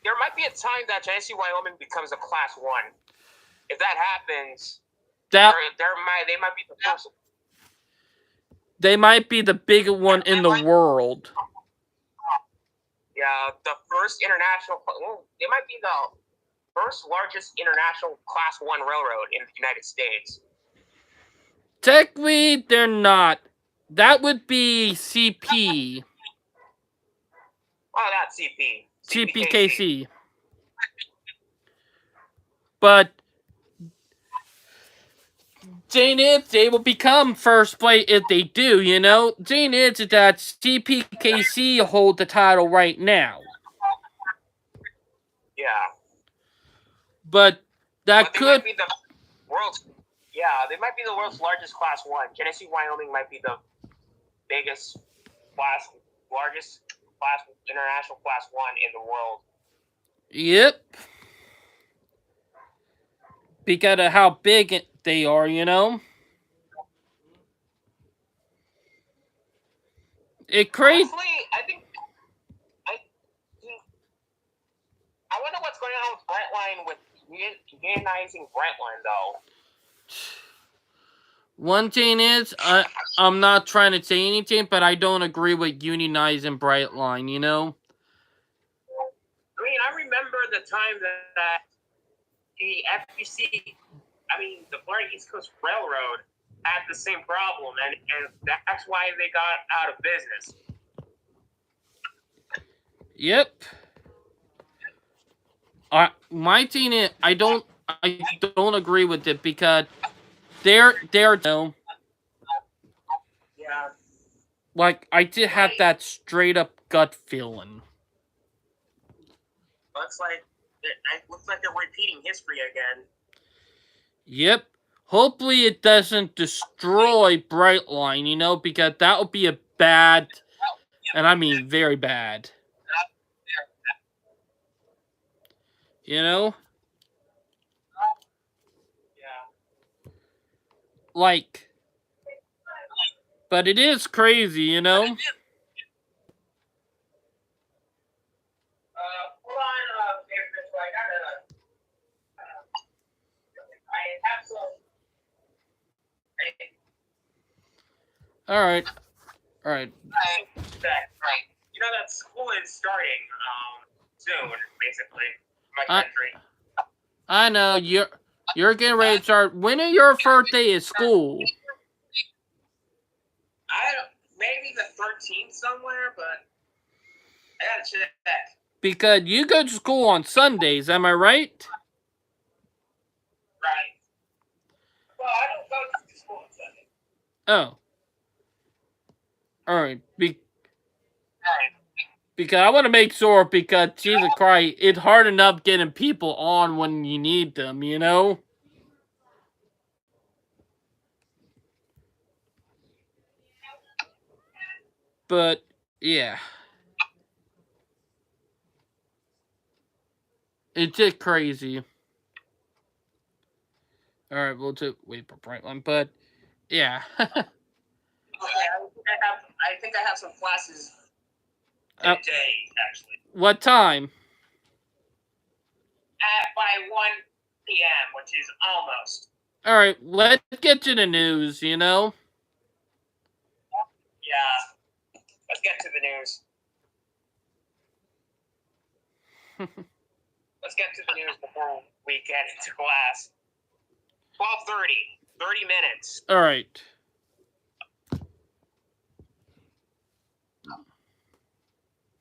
there might be a time that Genesee, Wyoming becomes a Class 1. If that happens, they might be the first. They might be the biggest one in the world. Yeah, the first international... They might be the first largest international Class 1 railroad in the United States. Technically, they're not. That would be CP. Oh, that's CP. CPKC. But thing is, they will become first place if they do, you know? Thing is that CPKC hold the title right now. Yeah. But that could... Might be the world's... Yeah, they might be the world's largest Class 1. Genesee, Wyoming might be the biggest largest international Class 1 in the world. Yep. Because of how big they are, you know? It crazy. Honestly, I wonder what's going on with Brightline with unionizing Brightline, though. One thing is, I'm not trying to say anything, but I don't agree with unionizing Brightline, you know? I mean, I remember the time that the FBC, the Florida East Coast Railroad, had the same problem, and that's why they got out of business. Yep. My thing is, I don't agree with it because they're no. Yeah. Like, I did have that straight up gut feeling. Looks like It looks like they're repeating history again. Yep. Hopefully it doesn't destroy Brightline, you know, because that would be a bad, and I mean very bad. You know? Yeah. Like, but it is crazy, you know? Hold on, Mitchell. I have some. Alright. Alright. Right. You know that school is starting soon, basically. My country. I know you're getting ready to start. When is your first day at school? I don't. Maybe the 13th somewhere, but I gotta check. Because you go to school on Sundays, am I right? Right. Well, I don't go to school on Sunday. Oh. Alright. Because I want to make sure, because Jesus Christ, it's hard enough getting people on when you need them, you know? But, yeah. It's just crazy. Alright, we'll wait for Brightline, but, yeah. Okay, I think I have some classes today, actually. What time? By 1 p.m., which is almost. Alright, let's get to the news, you know? Yeah. Let's get to the news. Let's get to the news before we get into class. 12:30. 30 minutes. Alright.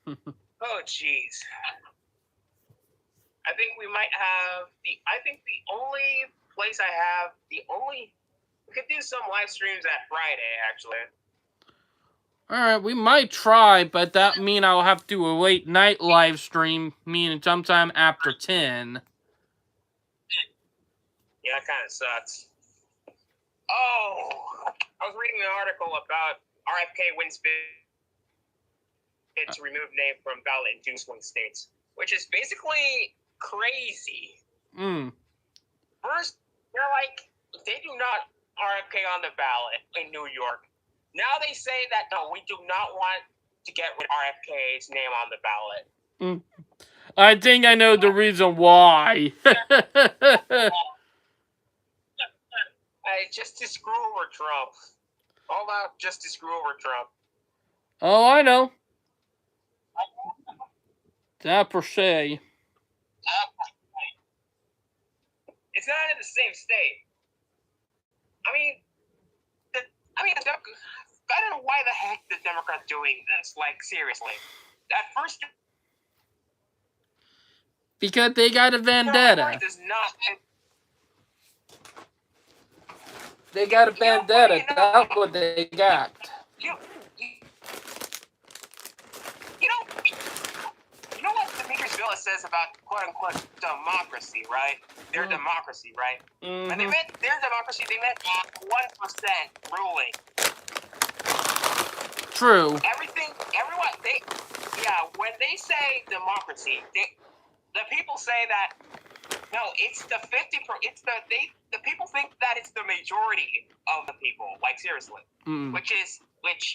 Oh, jeez. I think we might have the only place we could do some live streams at Friday, actually. Alright, we might try, but that mean I'll have to do a late night live stream, meaning sometime after 10. Yeah, that kind of sucks. Oh, I was reading an article about RFK wins bid to remove name from ballot in 2 swing states, which is basically crazy. First, they're like, they do not RFK on the ballot in New York. Now they say that, no, we do not want to get rid of RFK's name on the ballot. I think I know the reason why. Just to screw over Trump. All out just to screw over Trump. Oh, I know. That per se. It's not in the same state. I don't know why the heck the Democrats doing this. Like, seriously. At first, because they got a vendetta. Does not. They got a vendetta. That's what they got. You know what Demetrius Villa says about quote-unquote democracy, right? Their democracy, right? When they meant their democracy, they meant 1% ruling. True. When they say democracy, the people say that, no, it's the 50%, the people think that it's the majority of the people, like, seriously, which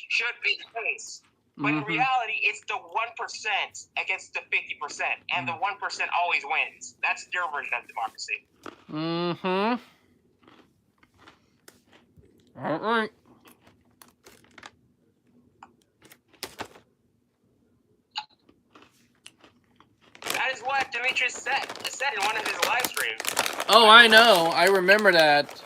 should be the case. But in reality, it's the 1% against the 50%, and the 1% always wins. That's their version of democracy. All right. That is what Demetrius said in one of his live streams. Oh, I know. I remember that.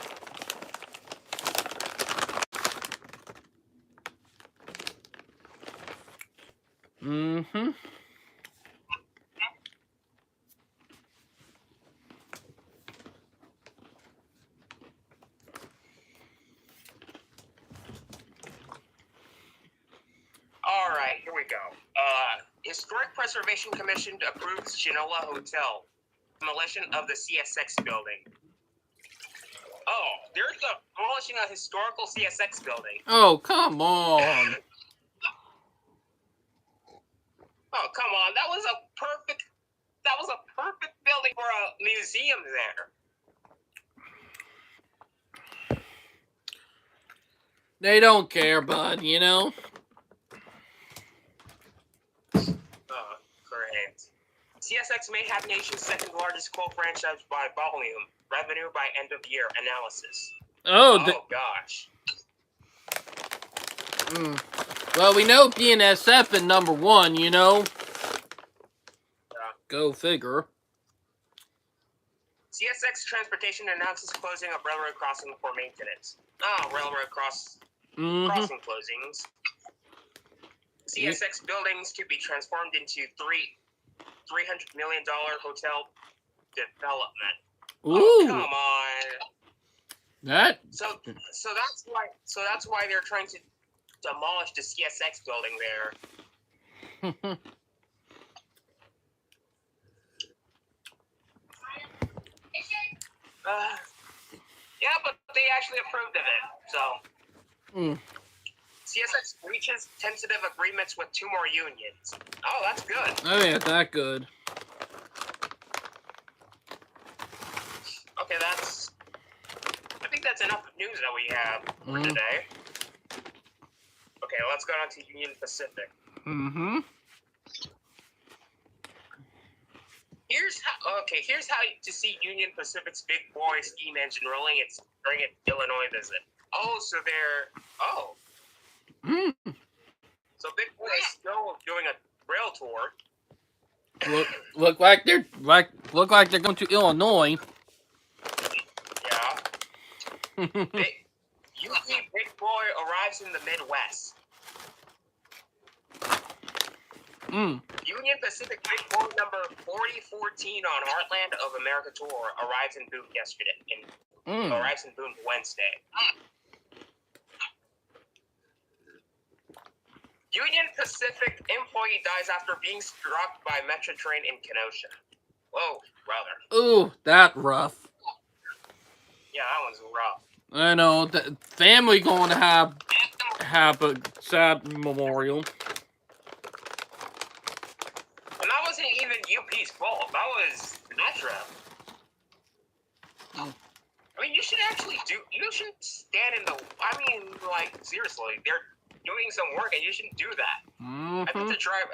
All right, here we go. Historic Preservation Commission approves Shinola Hotel. demolition of the CSX building. Oh, they're demolishing a historical CSX building. Oh, come on. Oh, come on. That was a perfect building for a museum there. They don't care, bud, you know? Oh, great. CSX may have nation's second largest coal franchise by volume, revenue by end of year analysis. Oh, gosh. Well, we know BNSF in number one, you know? Yeah. Go figure. CSX Transportation announces closing of railroad crossing for maintenance. Oh, railroad crossing closings. CSX buildings to be transformed into $300 million hotel development. Ooh. Oh, come on. That. So that's why they're trying to demolish the CSX building there. Yeah, but they actually approved of it. So CSX reaches tentative agreements with 2 more unions. Oh, that's good. Oh yeah, that good. Okay, I think that's enough news that we have for today. Okay, let's go on to Union Pacific. Here's how to see Union Pacific's big boy steam engine rolling its during its Illinois visit. So Big Boy is still doing a rail tour. Look like they're going to Illinois. Yeah. Big Boy arrives in the Midwest. Union Pacific Big Boy number 4014 on Heartland of America tour arrives in Boone arrives in Boone Wednesday. Union Pacific employee dies after being struck by Metro train in Kenosha. Whoa, brother. Ooh, that rough. Yeah, that one's rough. I know. The family going to have a sad memorial. And that wasn't even UP's fault. That was Metro. I mean, you should stand in the... I mean, like, seriously, they're doing some work and you shouldn't do that. I think the driver...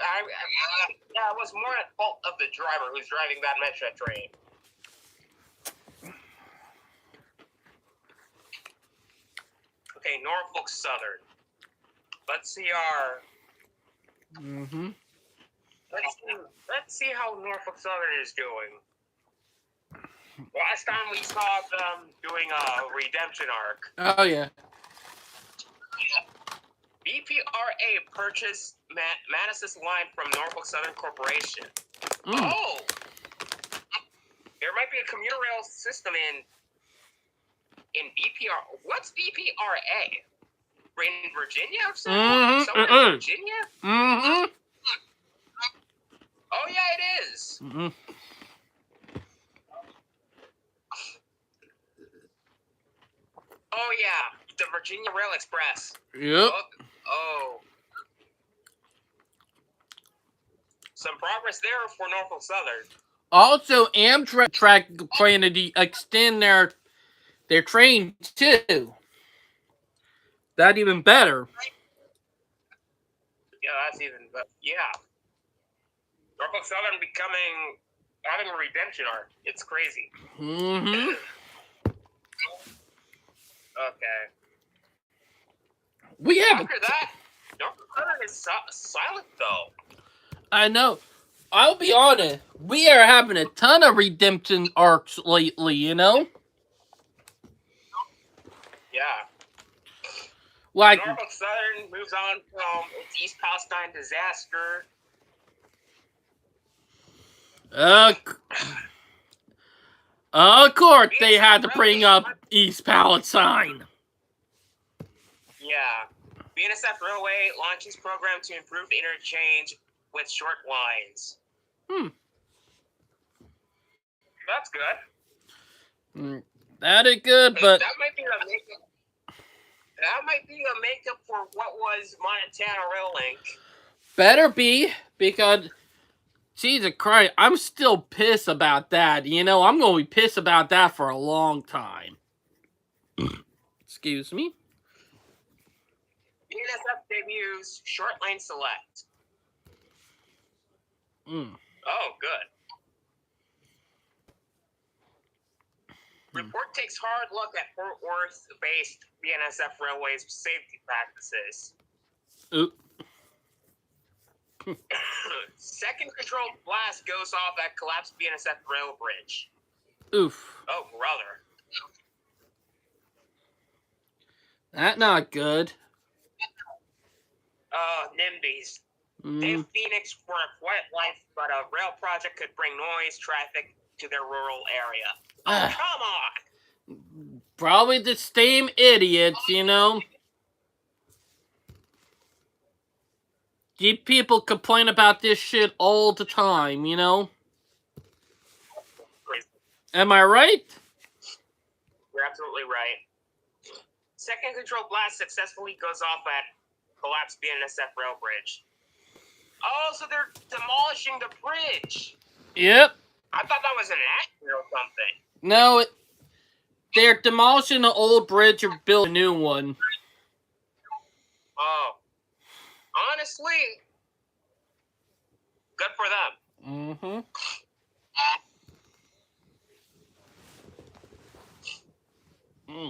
yeah, it was more at fault of the driver who's driving that Metro train. Okay, Norfolk Southern. Let's see our... Let's see how Norfolk Southern is doing. Last time we saw them doing a redemption arc. Oh, yeah. BPRA purchased Manassas Line from Norfolk Southern Corporation. Oh! There might be a commuter rail system in BPR. What's BPRA? In Virginia or something? Somewhere in Virginia? Oh, yeah, it is. Oh, yeah. The Virginia Rail Express. Yep. Oh. Some progress there for Norfolk Southern. Also, Amtrak planning to extend their train too. That even better. Yeah, that's even better. Yeah. Norfolk Southern having a redemption arc. It's crazy. Okay. After that, Norfolk Southern is silent though. I know. I'll be honest. We are having a ton of redemption arcs lately, you know? Yeah. Like Norfolk Southern moves on from its East Palestine disaster. Of course, they had to bring up East Palestine. Yeah. BNSF Railway launches program to improve interchange with short lines. That's good. That is good, but that might be a makeup. That might be a makeup for what was Montana Rail Link. better be, because Jesus Christ, I'm still pissed about that. You know, I'm gonna be pissed about that for a long time. Excuse me. BNSF debuts Short Lane Select. Oh, good. Report takes hard look at Fort Worth-based BNSF Railways safety practices. Oop. Second controlled blast goes off at collapsed BNSF rail bridge. Oof. Oh, brother. That not good. NIMBYs. Dave Phoenix for a quiet life, but a rail project could bring noise, traffic to their rural area. Oh, come on! Probably the same idiots, you know. You people complain about this shit all the time, you know. Am I right? You're absolutely right. Second control blast successfully goes off at collapsed BNSF rail bridge. Oh, so they're demolishing the bridge. Yep. I thought that was an accident or something. No, they're demolishing the old bridge or building a new one. Oh. Honestly, good for them. Mm-hmm.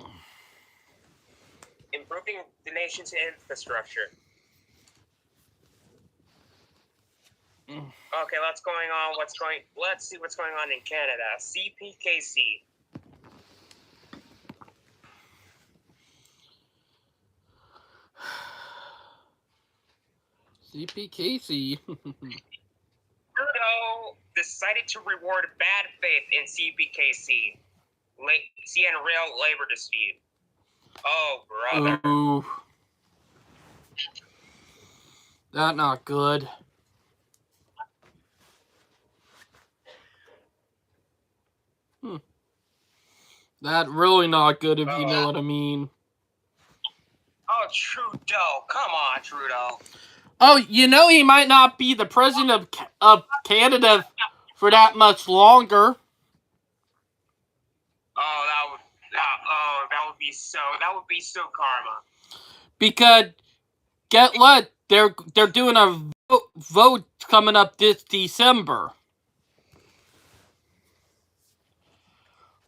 Improving the nation's infrastructure. Okay, let's see what's going on in Canada. CPKC. CPKC. Trudeau decided to reward bad faith in CPKC. CN Rail labor dispute. Oh, brother. Ooh. That not good. That really not good, if you know what I mean. Oh, Trudeau. Come on, Trudeau. Oh, you know he might not be the president of Canada for that much longer. Oh, that would be so karma. Because get what? They're doing a vote coming up this December.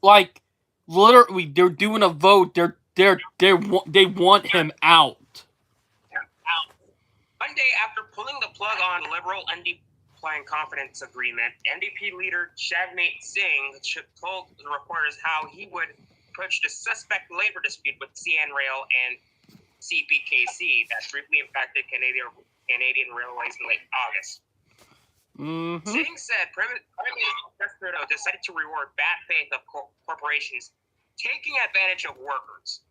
Like literally, they're doing a vote. They want him out. Monday, after pulling the plug on Liberal NDP Plan Confidence Agreement, NDP leader Shavneet Singh told the reporters how he would approach the suspect labor dispute with CN Rail and CPKC that briefly impacted Canadian Railways in late August. Singh said Prime Minister Trudeau decided to reward bad faith of corporations taking advantage of workers.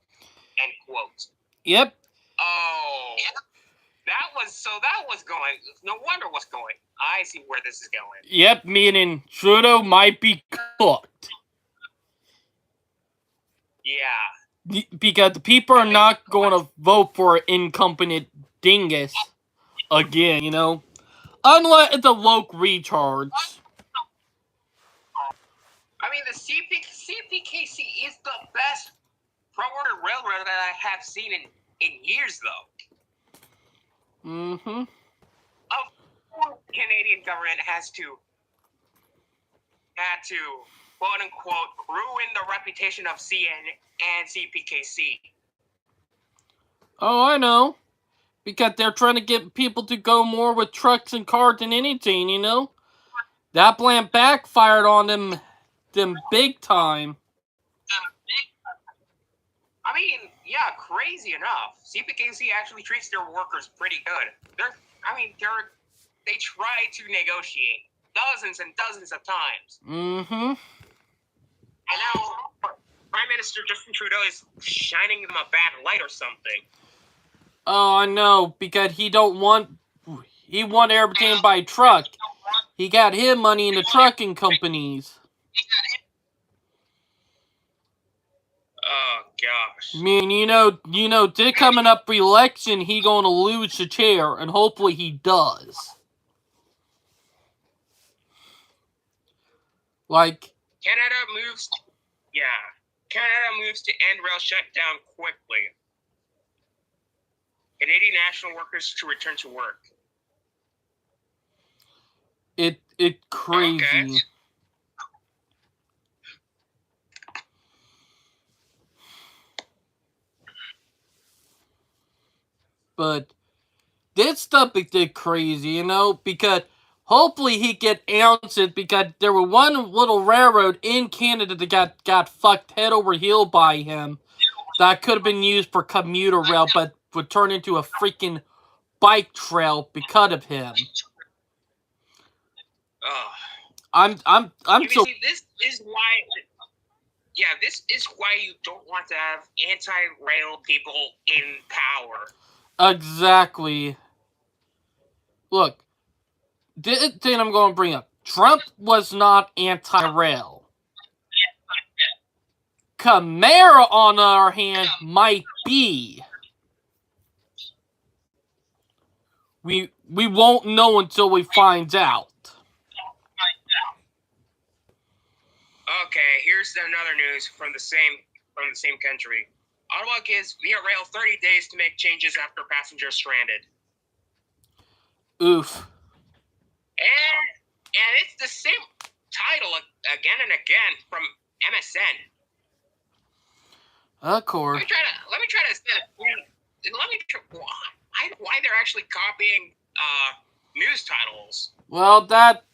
End quote. Yep. Oh. That was going. No wonder what's going. I see where this is going. Yep, meaning Trudeau might be cooked. Yeah. Because the people are not going to vote for an incompetent dingus again, you know? Unless it's a local recharge. I mean, the CPKC is the best pro-order railroad that I have seen in years, though. Canadian government had to quote unquote ruin the reputation of CN and CPKC. Oh, I know. Because they're trying to get people to go more with trucks and cars than anything, you know? That plan backfired on them big time. I mean, yeah, crazy enough. CPKC actually treats their workers pretty good. They try to negotiate dozens and dozens of times. And now Prime Minister Justin Trudeau is shining them a bad light or something. Oh, I know, because he want everything by truck. He got him money in the trucking companies. gosh. I mean, they're coming up for election, he gonna lose the chair, and hopefully he does. Like, Canada moves to end rail shutdown quickly. Canadian national workers to return to work. It crazy. Okay. But this stuff is crazy, because hopefully he get answered, because there were one little railroad in Canada that got fucked head over heel by him that could have been used for commuter rail, but would turn into a freaking bike trail because of him. I'm so. See, this is why you don't want to have anti-rail people in power. Exactly. Look, this thing I'm going to bring up. Trump was not anti-rail. Camara, on the other hand, might be. We won't know until we find out. Okay, here's another news from the same country. Ottawa gives Via Rail 30 days to make changes after passengers stranded. Oof. And it's the same title again and again from MSN. Of course. Let me try why they're actually copying news titles. Well, that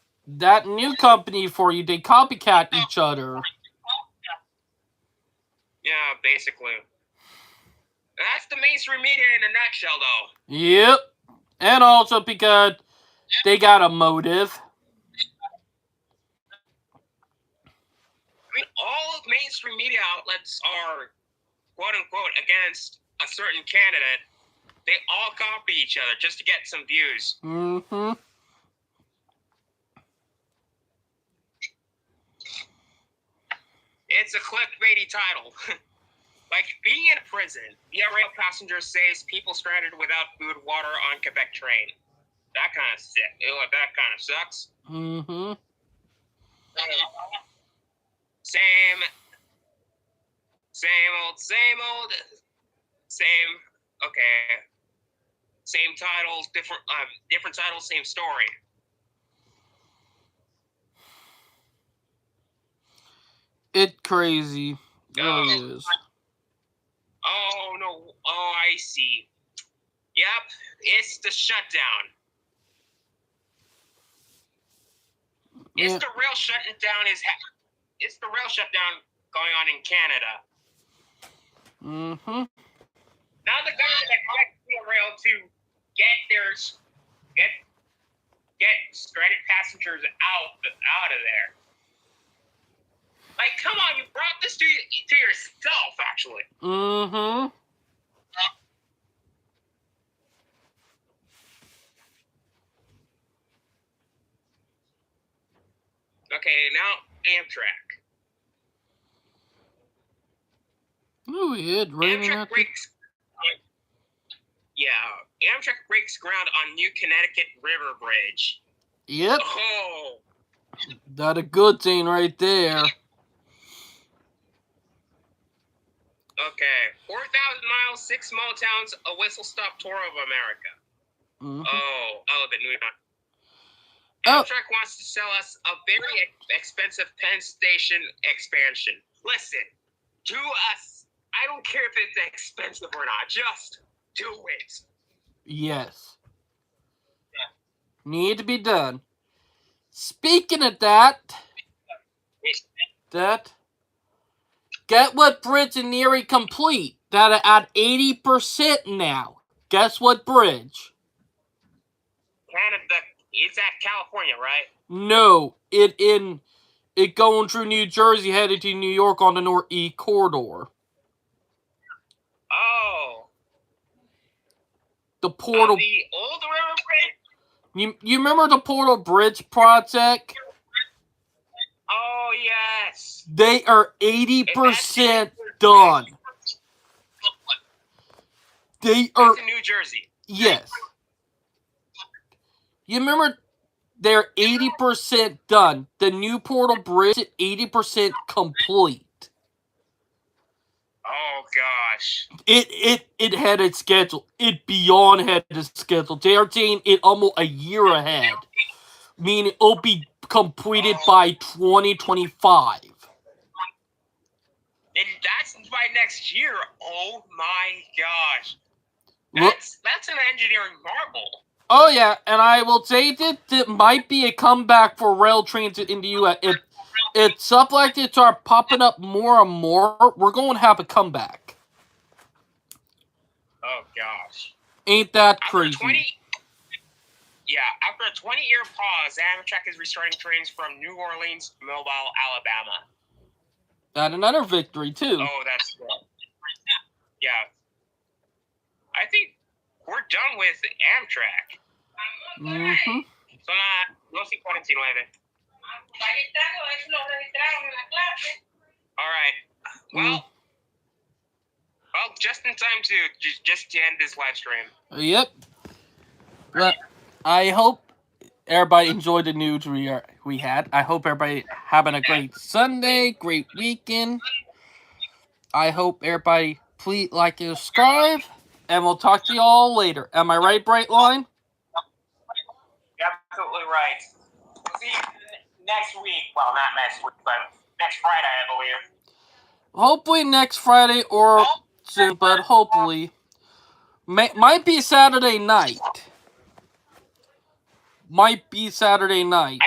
new company for you, they copycat each other. Yeah, basically. That's the mainstream media in a nutshell, though. Yep. And also because they got a motive. I mean, all of mainstream media outlets are, quote-unquote, against a certain candidate. They all copy each other just to get some views. Mm-hmm. It's a clickbaity title. Like, being in a prison, Via Rail passengers says people stranded without food, water on Quebec train. That kind of sick. That kind of sucks. Mm-hmm. Same okay. Same titles, different titles, same story. It's crazy. It really is. Oh no! Oh, I see. Yep, it's the shutdown. It's the rail shutting down. It's the rail shutdown going on in Canada. Mm-hmm. Now the government expects Via Rail to get stranded passengers out of there. Like, come on, you brought this to yourself, actually. Mm-hmm. Okay, now Amtrak. Oh, yeah, Amtrak breaks ground on new Connecticut River Bridge. Yep. Oh. That a good thing right there. Okay. 4,000 miles, 6 small towns, a whistle-stop tour of America. Mm-hmm. The new one. Amtrak wants to sell us a very expensive Penn Station expansion. Listen, to us, I don't care if it's expensive or not. Just do it. Yes. Yeah. Need to be done. Speaking of that, get what bridge is nearly complete. That at 80% now. Guess what bridge? Canada. It's at California, right? No, it going through New Jersey, headed to New York on the Northeast corridor. Oh. The Portal. The old river bridge. You remember the Portal Bridge project? Oh yes. They are 80% done. They are... That's in New Jersey. Yes. You remember they're 80% done. The new Portal Bridge is 80% complete. Oh gosh. It had its schedule. It beyond had its schedule. They are saying it almost a year ahead. Meaning it'll be completed by 2025. And that's by next year. Oh my gosh. That's an engineering marvel. Oh yeah, and I will say that it might be a comeback for rail transit in the U.S. If stuff like this are popping up more and more, we're going to have a comeback. Oh gosh. Ain't that crazy? After a 20-year pause, Amtrak is restarting trains from New Orleans to Mobile, Alabama. And another victory, too. Oh, that's cool. Yeah. I think we're done with Amtrak. Mm-hmm. No se 49. All right. Well, just in time to end this live stream. Yep. But I hope everybody enjoyed the news we had. I hope everybody having a great Sunday, great weekend. I hope everybody please like and subscribe, and we'll talk to you all later. Am I right, Brightline? You're absolutely right. We'll see you next week. Well, not next week, but next Friday, I believe. Hopefully next Friday or soon, but hopefully. Might be Saturday night. Might be Saturday night.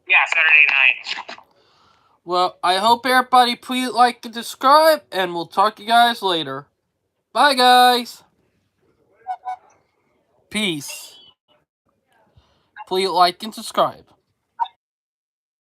Yeah, Saturday night. Well, I hope everybody please like and subscribe, and we'll talk to you guys later. Bye, guys. Peace. Please like and subscribe.